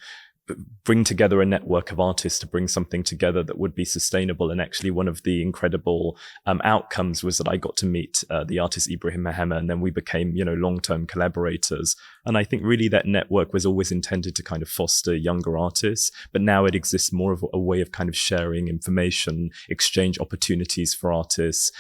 bring together a network of artists to bring something together that would be sustainable. And actually one of the incredible outcomes was that I got to meet the artist Ibrahim Mahema, and then we became, long-term collaborators. And I think really that network was always intended to kind of foster younger artists, but now it exists more of a way of kind of sharing information, exchange opportunities for artists.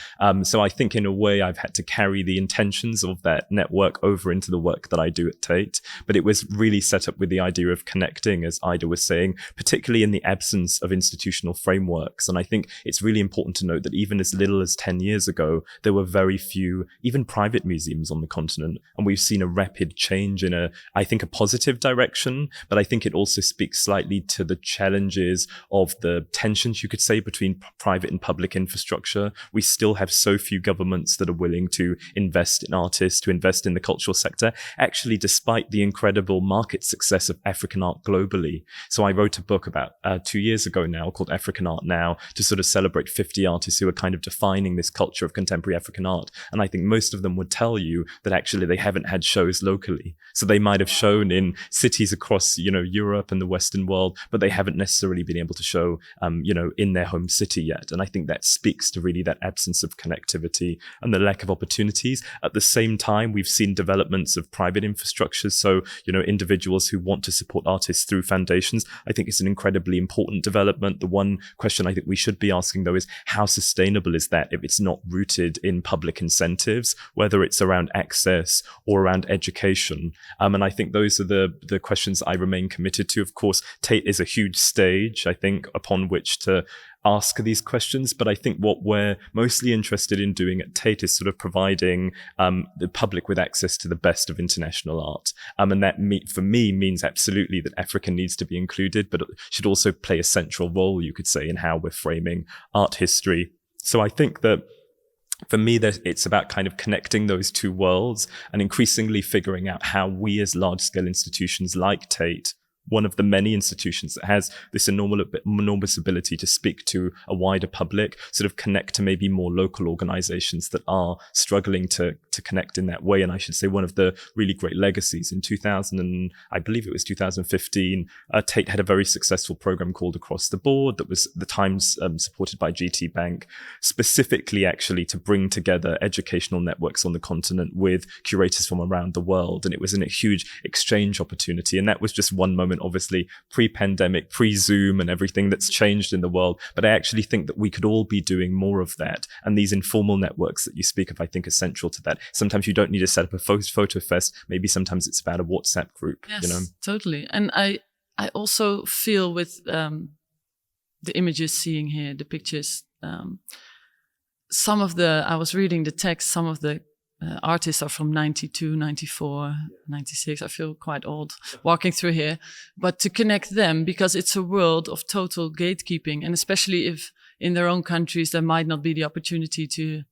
So I think in a way I've had to carry the intentions of that network over into the work that I do at Tate, but it was really set up with the idea of connecting, as Ida was saying, particularly in the absence of institutional frameworks. And I think it's really important to note that even as little as 10 years ago, there were very few, even private museums on the continent. And we've seen a rapid change in I think, a positive direction. But I think it also speaks slightly to the challenges of the tensions, you could say, between private and public infrastructure. We still have so few governments that are willing to invest in artists, to invest in the cultural sector, actually, despite the incredible market success of African art globally. So I wrote a book about 2 years ago now called African Art Now, to sort of celebrate 50 artists who are kind of defining this culture of contemporary African art. And I think most of them would tell you that actually they haven't had shows locally. So they might have shown in cities across, Europe and the Western world, but they haven't necessarily been able to show, in their home city yet. And I think that speaks to really that absence of connectivity and the lack of opportunities. At the same time, we've seen developments of private infrastructures. So, individuals who want to support artists through foundations. I think it's an incredibly important development. The one question I think we should be asking, though, is how sustainable is that if it's not rooted in public incentives, whether it's around access or around education? And I think those are the questions I remain committed to. Of course, Tate is a huge stage, I think, upon which to ask these questions. But I think what we're mostly interested in doing at Tate is sort of providing the public with access to the best of international art. And that, for me, means absolutely that Africa needs to be included, but it should also play a central role, you could say, in how we're framing art history. So I think that for me, it's about kind of connecting those two worlds and increasingly figuring out how we as large-scale institutions like Tate, one of the many institutions that has this enormous ability to speak to a wider public, sort of connect to maybe more local organizations that are struggling to connect in that way. And I should say one of the really great legacies in 2015, Tate had a very successful program called Across the Board that was the Times supported by GT Bank, specifically actually to bring together educational networks on the continent with curators from around the world. And it was a huge exchange opportunity. And that was just one moment, obviously pre-pandemic, pre-Zoom and everything that's changed in the world. But I actually think that we could all be doing more of that. And these informal networks that you speak of, I think, are central to that. Sometimes you don't need to set up a photo fest. Maybe sometimes it's about a WhatsApp group. Yes, totally. And I also feel with the images seeing here, the pictures, I was reading the text, some of the artists are from 92, 94, 96. I feel quite old walking through here. But to connect them, because it's a world of total gatekeeping, and especially if in their own countries there might not be the opportunity to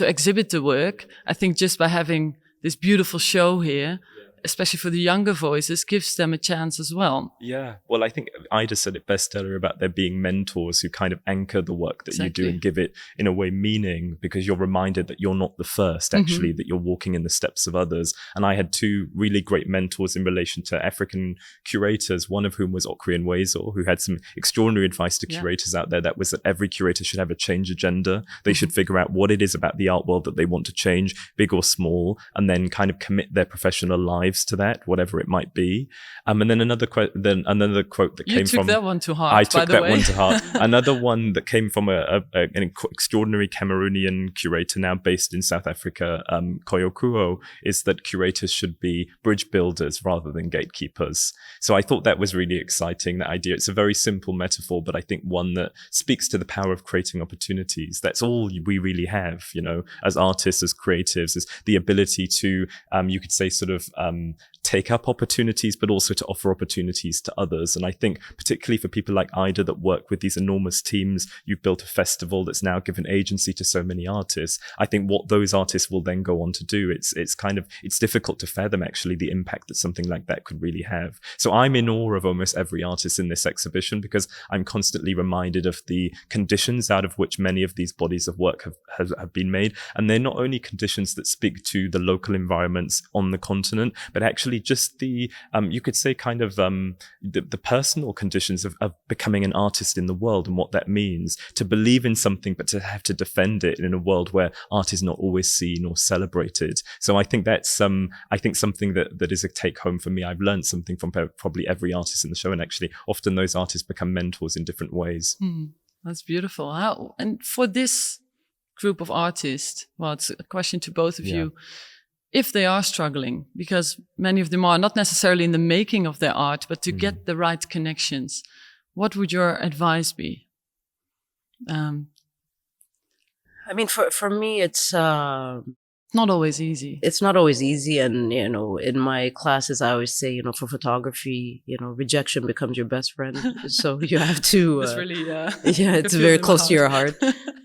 exhibit the work, I think just by having this beautiful show here, especially for the younger voices, gives them a chance as well. Yeah. Well, I think Ida said it best earlier about there being mentors who kind of anchor the work that you do and give it, in a way, meaning, because you're reminded that you're not the first, actually, that you're walking in the steps of others. And I had two really great mentors in relation to African curators, one of whom was Okrian Wezel, who had some extraordinary advice to curators out there. That was that every curator should have a change agenda. They should figure out what it is about the art world that they want to change, big or small, and then kind of commit their professional lives to that, whatever it might be. And then another quote that came from... You took that one to heart, I took that one to heart. Another one that came from an extraordinary Cameroonian curator now based in South Africa, Koyo Kuo, is that curators should be bridge builders rather than gatekeepers. So I thought that was really exciting, that idea. It's a very simple metaphor, but I think one that speaks to the power of creating opportunities. That's all we really have, as artists, as creatives, is the ability to, you could say, sort of take up opportunities, but also to offer opportunities to others. And I think particularly for people like Ida that work with these enormous teams, you've built a festival that's now given agency to so many artists. I think what those artists will then go on to do, it's difficult to fathom actually the impact that something like that could really have. So I'm in awe of almost every artist in this exhibition because I'm constantly reminded of the conditions out of which many of these bodies of work have been made. And they're not only conditions that speak to the local environments on the continent, but actually just the, you could say kind of the personal conditions of becoming an artist in the world and what that means. To believe in something, but to have to defend it in a world where art is not always seen or celebrated. So I think that's something that is a take home for me. I've learned something from probably every artist in the show, and actually often those artists become mentors in different ways. That's beautiful. And for this group of artists, well, it's a question to both of you, if they are struggling, because many of them are not necessarily in the making of their art, but to get the right connections, what would your advice be? I mean, for me, it's not always easy. It's not always easy. And, in my classes, I always say, for photography, rejection becomes your best friend. So you have to, it's really, it's very close to your heart.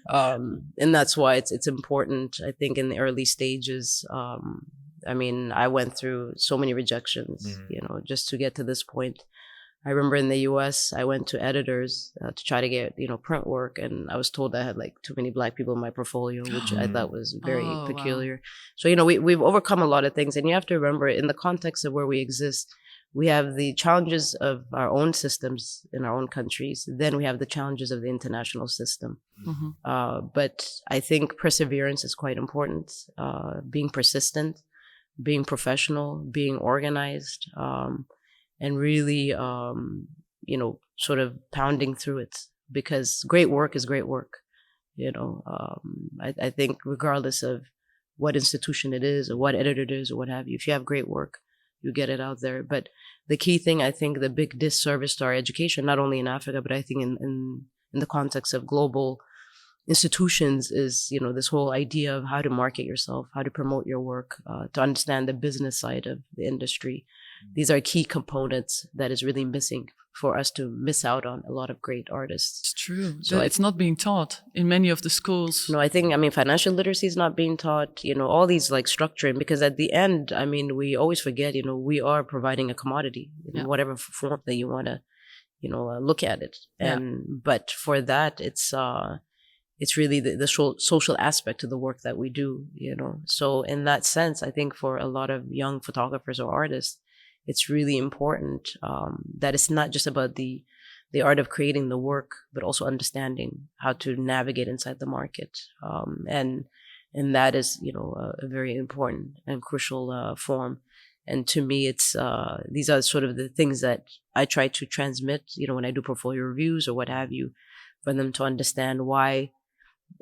And that's why it's important, I think, in the early stages. I mean, I went through so many rejections, just to get to this point. I remember in the US, I went to editors to try to get, print work. And I was told I had like too many Black people in my portfolio, which I thought was very peculiar. Wow. So, we've overcome a lot of things. And you have to remember, in the context of where we exist, we have the challenges of our own systems in our own countries. Then we have the challenges of the international system. But I think perseverance is quite important. Being persistent, being professional, being organized, and really, sort of pounding through it, because great work is great work. I think regardless of what institution it is or what editor it is or what have you, if you have great work, you get it out there. But the key thing, I think, the big disservice to our education, not only in Africa, but I think in the context of global institutions, is, this whole idea of how to market yourself, how to promote your work, to understand the business side of the industry. These are key components that is really missing for us to miss out on a lot of great artists. It's true. So it's not being taught in many of the schools. No, I think, financial literacy is not being taught, all these like structuring, because at the end, we always forget, we are providing a commodity in whatever form that you want to, look at it. But for that, it's really the social aspect of the work that we do, So in that sense, I think for a lot of young photographers or artists, it's really important that it's not just about the art of creating the work, but also understanding how to navigate inside the market. And that is, a very important and crucial form. And to me, it's these are sort of the things that I try to transmit, when I do portfolio reviews or what have you, for them to understand why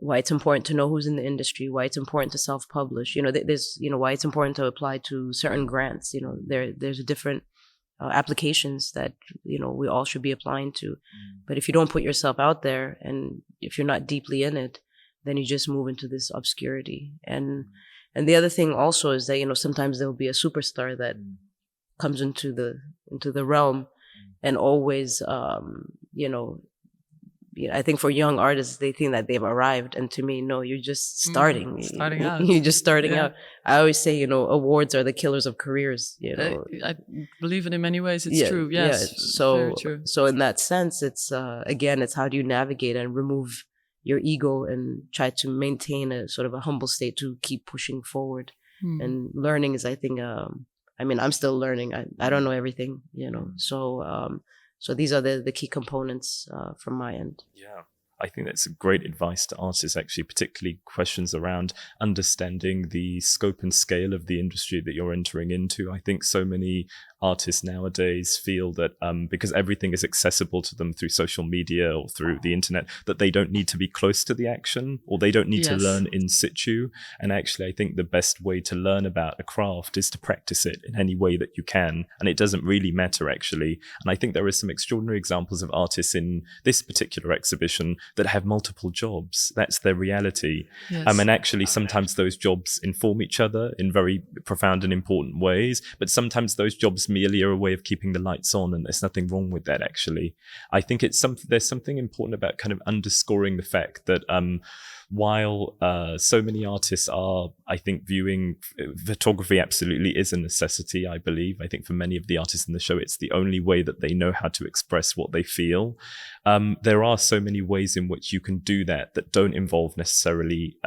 it's important to know who's in the industry, why it's important to self-publish, there's, why it's important to apply to certain grants, there's different applications that, we all should be applying to. But if you don't put yourself out there, and if you're not deeply in it, then you just move into this obscurity. And the other thing also is that, sometimes there'll be a superstar that comes into the realm, and always, I think for young artists, they think that they've arrived. And to me, no, you're just starting. Starting out. You're just starting out. I always say, awards are the killers of careers. I believe it in many ways. It's true. Yes. So, very true. So in that sense, it's, again, it's how do you navigate and remove your ego and try to maintain a sort of a humble state to keep pushing forward. And learning is, I think, I'm still learning. I don't know everything, So these are the key components from my end. Yeah, I think that's great advice to artists, actually, particularly questions around understanding the scope and scale of the industry that you're entering into. I think so many artists nowadays feel that because everything is accessible to them through social media or through the internet, that they don't need to be close to the action, or they don't need to learn in situ. And actually, I think the best way to learn about a craft is to practice it in any way that you can. And it doesn't really matter, actually. And I think there are some extraordinary examples of artists in this particular exhibition that have multiple jobs. That's their reality. And actually, sometimes those jobs inform each other in very profound and important ways, but sometimes those jobs merely are a way of keeping the lights on, and there's nothing wrong with that, actually. I think there's something important about kind of underscoring the fact that while so many artists are, I think, viewing photography absolutely is a necessity, I believe. I think for many of the artists in the show, it's the only way that they know how to express what they feel. There are so many ways in which you can do that don't involve necessarily,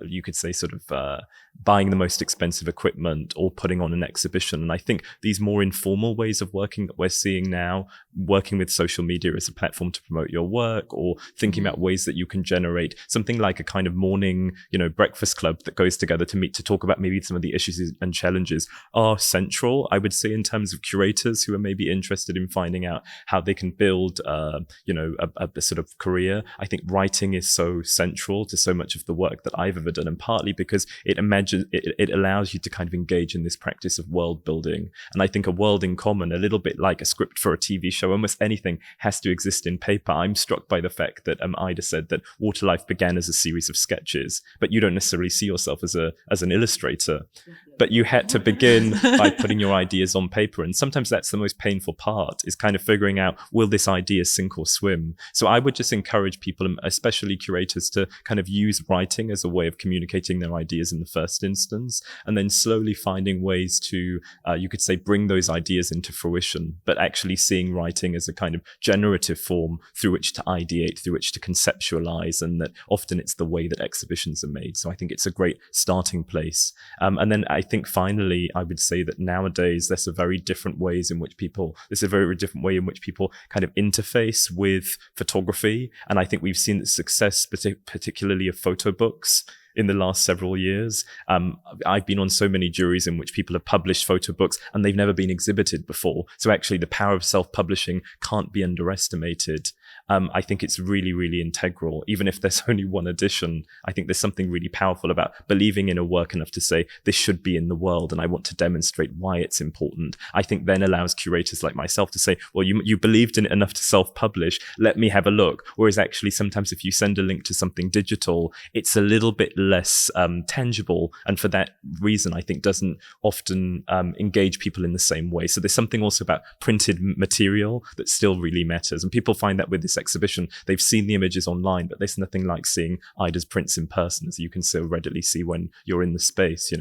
you could say, sort of buying the most expensive equipment or putting on an exhibition. And I think these more informal ways of working that we're seeing now, working with social media as a platform to promote your work, or thinking about ways that you can generate something like a kind of morning, breakfast club that goes together to meet to talk about maybe some of the issues and challenges, are central, I would say, in terms of curators who are maybe interested in finding out how they can build, a sort of career. I think writing is so central to so much of the work that I've ever done, and partly because it allows you to kind of engage in this practice of world building. And I think a world in common, a little bit like a script for a TV show, almost anything has to exist in paper. I'm struck by the fact that Ida said that Waterlife began as a series of sketches, but you don't necessarily see yourself as an illustrator. But you had to begin by putting your ideas on paper. And sometimes that's the most painful part, is kind of figuring out, will this idea sink or swim? So I would just encourage people, especially curators, to kind of use writing as a way of communicating their ideas in the first instance, and then slowly finding ways to, you could say, bring those ideas into fruition, but actually seeing writing as a kind of generative form through which to ideate, through which to conceptualize, and that often it's the way that exhibitions are made. So I think it's a great starting place. And then I think finally, I would say that nowadays there's a very different way in which people kind of interface with photography. And I think we've seen the success, particularly of photo books, in the last several years. I've been on so many juries in which people have published photo books and they've never been exhibited before. So actually the power of self-publishing can't be underestimated. I think it's really, really integral. Even if there's only one edition, I think there's something really powerful about believing in a work enough to say, this should be in the world, and I want to demonstrate why it's important. I think then allows curators like myself to say, well, you believed in it enough to self-publish, let me have a look. Whereas actually sometimes if you send a link to something digital, it's a little bit less tangible, and for that reason I think doesn't often engage people in the same way. So there's something also about printed material that still really matters, and people find that with this exhibition, they've seen the images online, but there's nothing like seeing Ida's prints in person, as you can so readily see when you're in the space,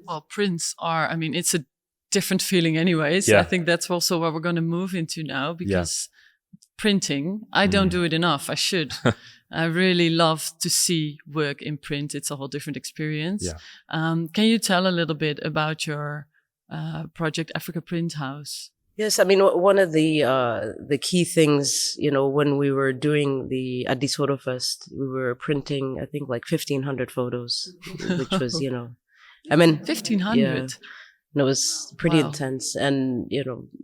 Well, prints are, it's a different feeling anyways. I think that's also what we're going to move into now, because printing, I don't do it enough. I should. I really love to see work in print. It's a whole different experience. Can you tell a little bit about your project Africa Print House? Yes, one of the key things, when we were doing the Addis Photo Fest, we were printing, I think, like 1,500 photos, which was, 1,500? Yeah, it was pretty intense. And,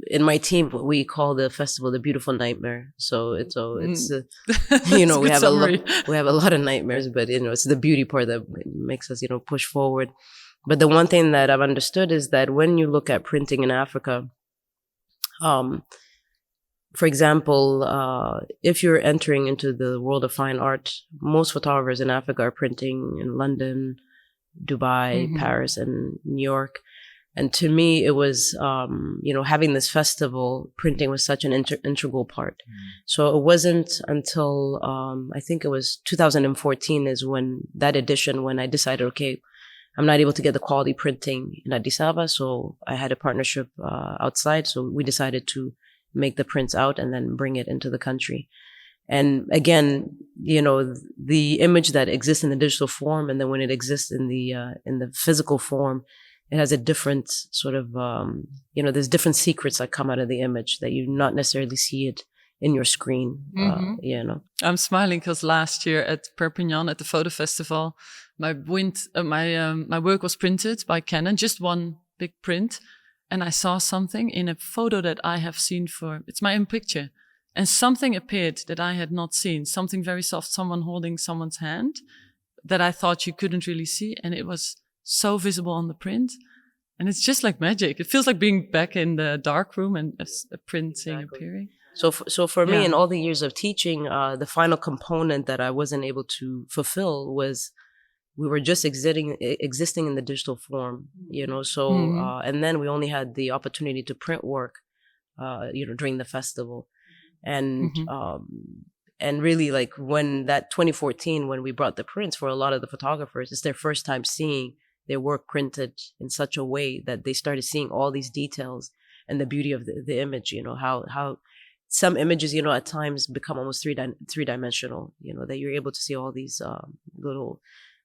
in my team, we call the festival the Beautiful Nightmare. So it's we have a lot of nightmares, but, it's the beauty part that makes us, push forward. But the one thing that I've understood is that when you look at printing in Africa, for example, if you're entering into the world of fine art, most photographers in Africa are printing in London, Dubai, Paris, and New York. And to me, it was, having this festival, printing was such an integral part. So it wasn't until, I think it was 2014 is when I decided, okay, I'm not able to get the quality printing in Addis Ababa, so I had a partnership outside. So we decided to make the prints out and then bring it into the country. And again, the image that exists in the digital form, and then when it exists in the physical form, it has a different sort of, there's different secrets that come out of the image that you not necessarily see it in your screen. I'm smiling because last year at Perpignan at the Photo Festival, my work was printed by Canon, just one big print. and I saw something in a photo that I have seen it's my own picture. And something appeared that I had not seen, something very soft, someone holding someone's hand that I thought you couldn't really see. And it was so visible on the print. And it's just like magic. It feels like being back in the dark room and a printing appearing. So for me, in all the years of teaching, the final component that I wasn't able to fulfill was we were just existing in the digital form, So and then we only had the opportunity to print work, during the festival, and really like when that 2014 when we brought the prints for a lot of the photographers, it's their first time seeing their work printed in such a way that they started seeing all these details and the beauty of the image. How some images, at times become almost three-dimensional, that you're able to see all these little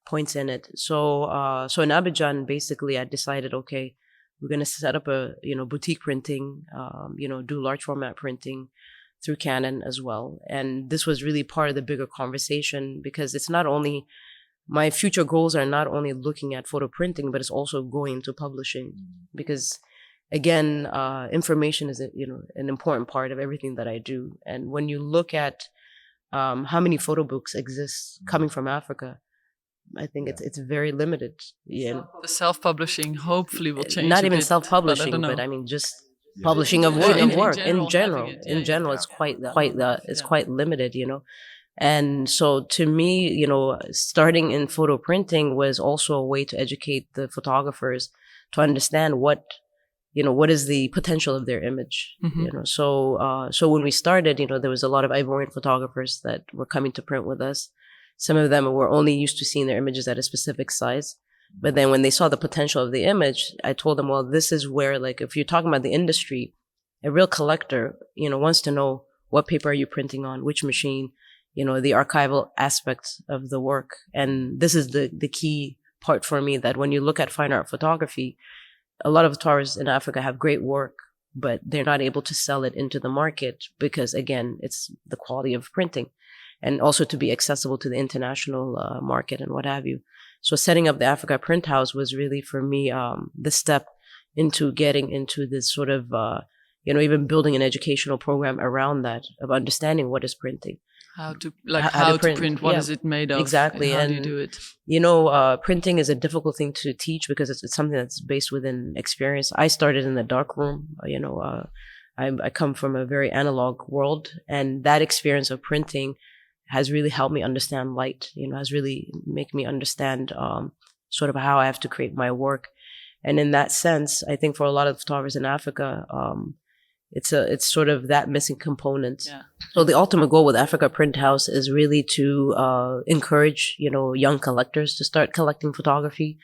points in it. So in Abidjan, basically, I decided, okay, we're going to set up a, boutique printing, do large format printing through Canon as well. And this was really part of the bigger conversation because it's not only, my future goals are not only looking at photo printing, but it's also going into publishing because again, information is, an important part of everything that I do. And when you look at how many photo books exist coming from Africa, I think it's very limited. The self-publishing hopefully will change. Not even self-publishing, but I mean just publishing of work in general. It's quite limited. And so to me, starting in photo printing was also a way to educate the photographers to understand what is the potential of their image. So when we started, there was a lot of Ivorian photographers that were coming to print with us. Some of them were only used to seeing their images at a specific size. But then when they saw the potential of the image, I told them, well, this is where, like, if you're talking about the industry, a real collector, wants to know what paper are you printing on, which machine, the archival aspects of the work. And this is the key part for me, that when you look at fine art photography, a lot of photographers in Africa have great work, but they're not able to sell it into the market because, again, it's the quality of printing and also to be accessible to the international market and what have you. So setting up the Africa Print House was really, for me, the step into getting into this sort of, even building an educational program around that, of understanding what is printing. How to print, what is it made of? Exactly. And how do you do it? Printing is a difficult thing to teach because it's something that's based within experience. I started in the dark room. I come from a very analog world, and that experience of printing has really helped me understand light, has really made me understand sort of how I have to create my work. And in that sense, I think for a lot of photographers in Africa, it's sort of that missing component. Yeah. So the ultimate goal with Africa Print House is really to encourage, young collectors to start collecting photography,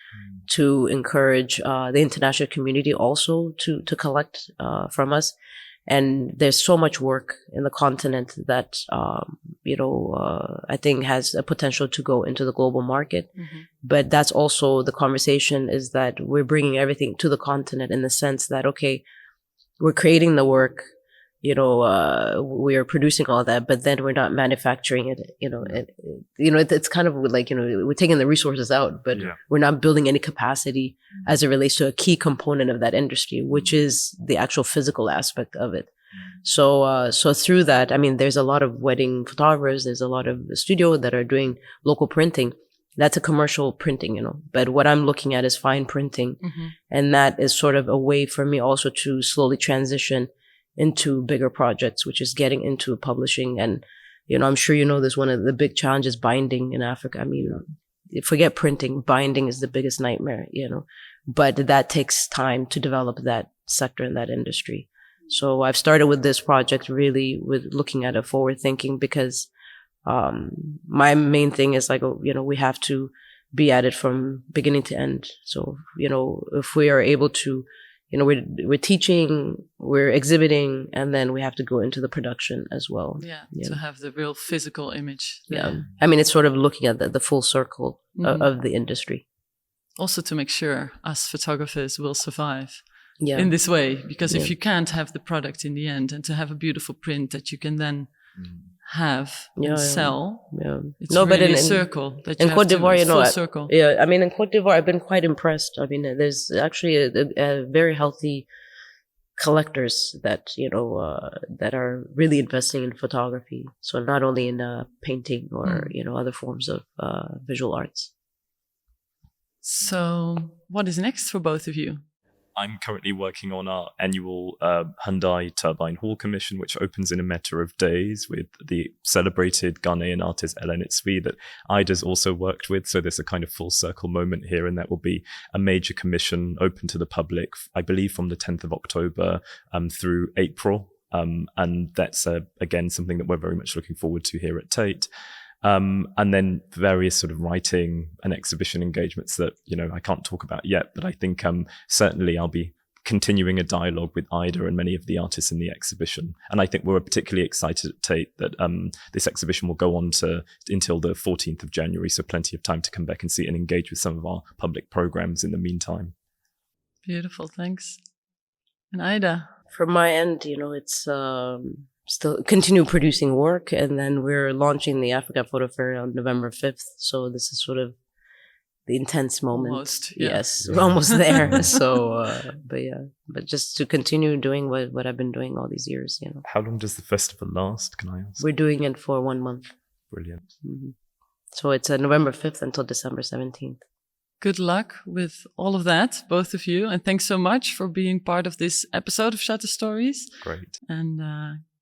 to encourage the international community also to collect from us. And there's so much work in the continent that, I think has a potential to go into the global market. But that's also the conversation, is that we're bringing everything to the continent in the sense that, okay, we're creating the work, we are producing all that, but then we're not manufacturing it, it's kind of like, we're taking the resources out, but we're not building any capacity as it relates to a key component of that industry, which is the actual physical aspect of it. So through that, I mean, there's a lot of wedding photographers, there's a lot of studios that are doing local printing. That's a commercial printing, but what I'm looking at is fine printing. And that is sort of a way for me also to slowly transition into bigger projects, which is getting into publishing. And, I'm sure this, one of the big challenges, binding in Africa. I mean, forget printing, binding is the biggest nightmare, but that takes time to develop that sector in that industry. So I've started with this project really with looking at a forward thinking, because my main thing is like, we have to be at it from beginning to end. So, if we are able to, we're teaching, we're exhibiting, and then we have to go into the production as well. To have the real physical image. I mean, it's sort of looking at the full circle of the industry. Also to make sure us photographers will survive in this way, because if you can't have the product in the end, and to have a beautiful print that you can then have and sell. It's really a circle that you in Cote d'Ivoire, full circle. I mean, in Cote d'Ivoire, I've been quite impressed. I mean, there's actually a very healthy collectors that that are really investing in photography. So not only in painting or other forms of visual arts. So what is next for both of you? I'm currently working on our annual Hyundai Turbine Hall Commission, which opens in a matter of days with the celebrated Ghanaian artist Ellen Itsui that Ida's also worked with. So there's a kind of full circle moment here, and that will be a major commission open to the public, I believe from the 10th of October through April. And that's, again, something that we're very much looking forward to here at Tate. And then various sort of writing and exhibition engagements that, I can't talk about yet, but I think certainly I'll be continuing a dialogue with Ida and many of the artists in the exhibition. And I think we're particularly excited at Tate that this exhibition will go on until the 14th of January, so plenty of time to come back and see it and engage with some of our public programs in the meantime. Beautiful, thanks. And Ida? From my end, it's... still continue producing work, and then we're launching the Africa Photo Fair on November 5th. So this is sort of the intense moment. Almost, yeah. Yes, we're almost there. So, but just to continue doing what I've been doing all these years, How long does the festival last, can I ask? We're doing it for 1 month. Brilliant. Mm-hmm. So it's November 5th until December 17th. Good luck with all of that, both of you. And thanks so much for being part of this episode of Shutter Stories. Great. And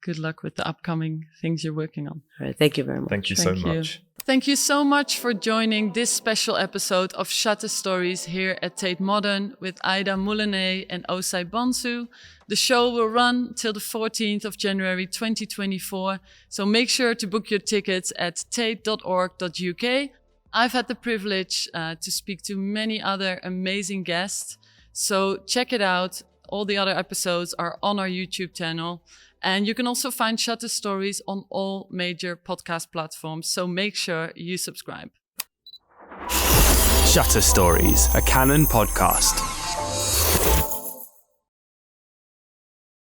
good luck with the upcoming things you're working on. All right. Thank you very much. Thank you so much. Thank you so much for joining this special episode of Shutter Stories here at Tate Modern with Ida Moulinet and Osai Bonsu. The show will run till the 14th of January 2024. So make sure to book your tickets at tate.org.uk. I've had the privilege to speak to many other amazing guests. So check it out. All the other episodes are on our YouTube channel. And you can also find Shutter Stories on all major podcast platforms, so make sure you subscribe. Shutter Stories, a Canon podcast.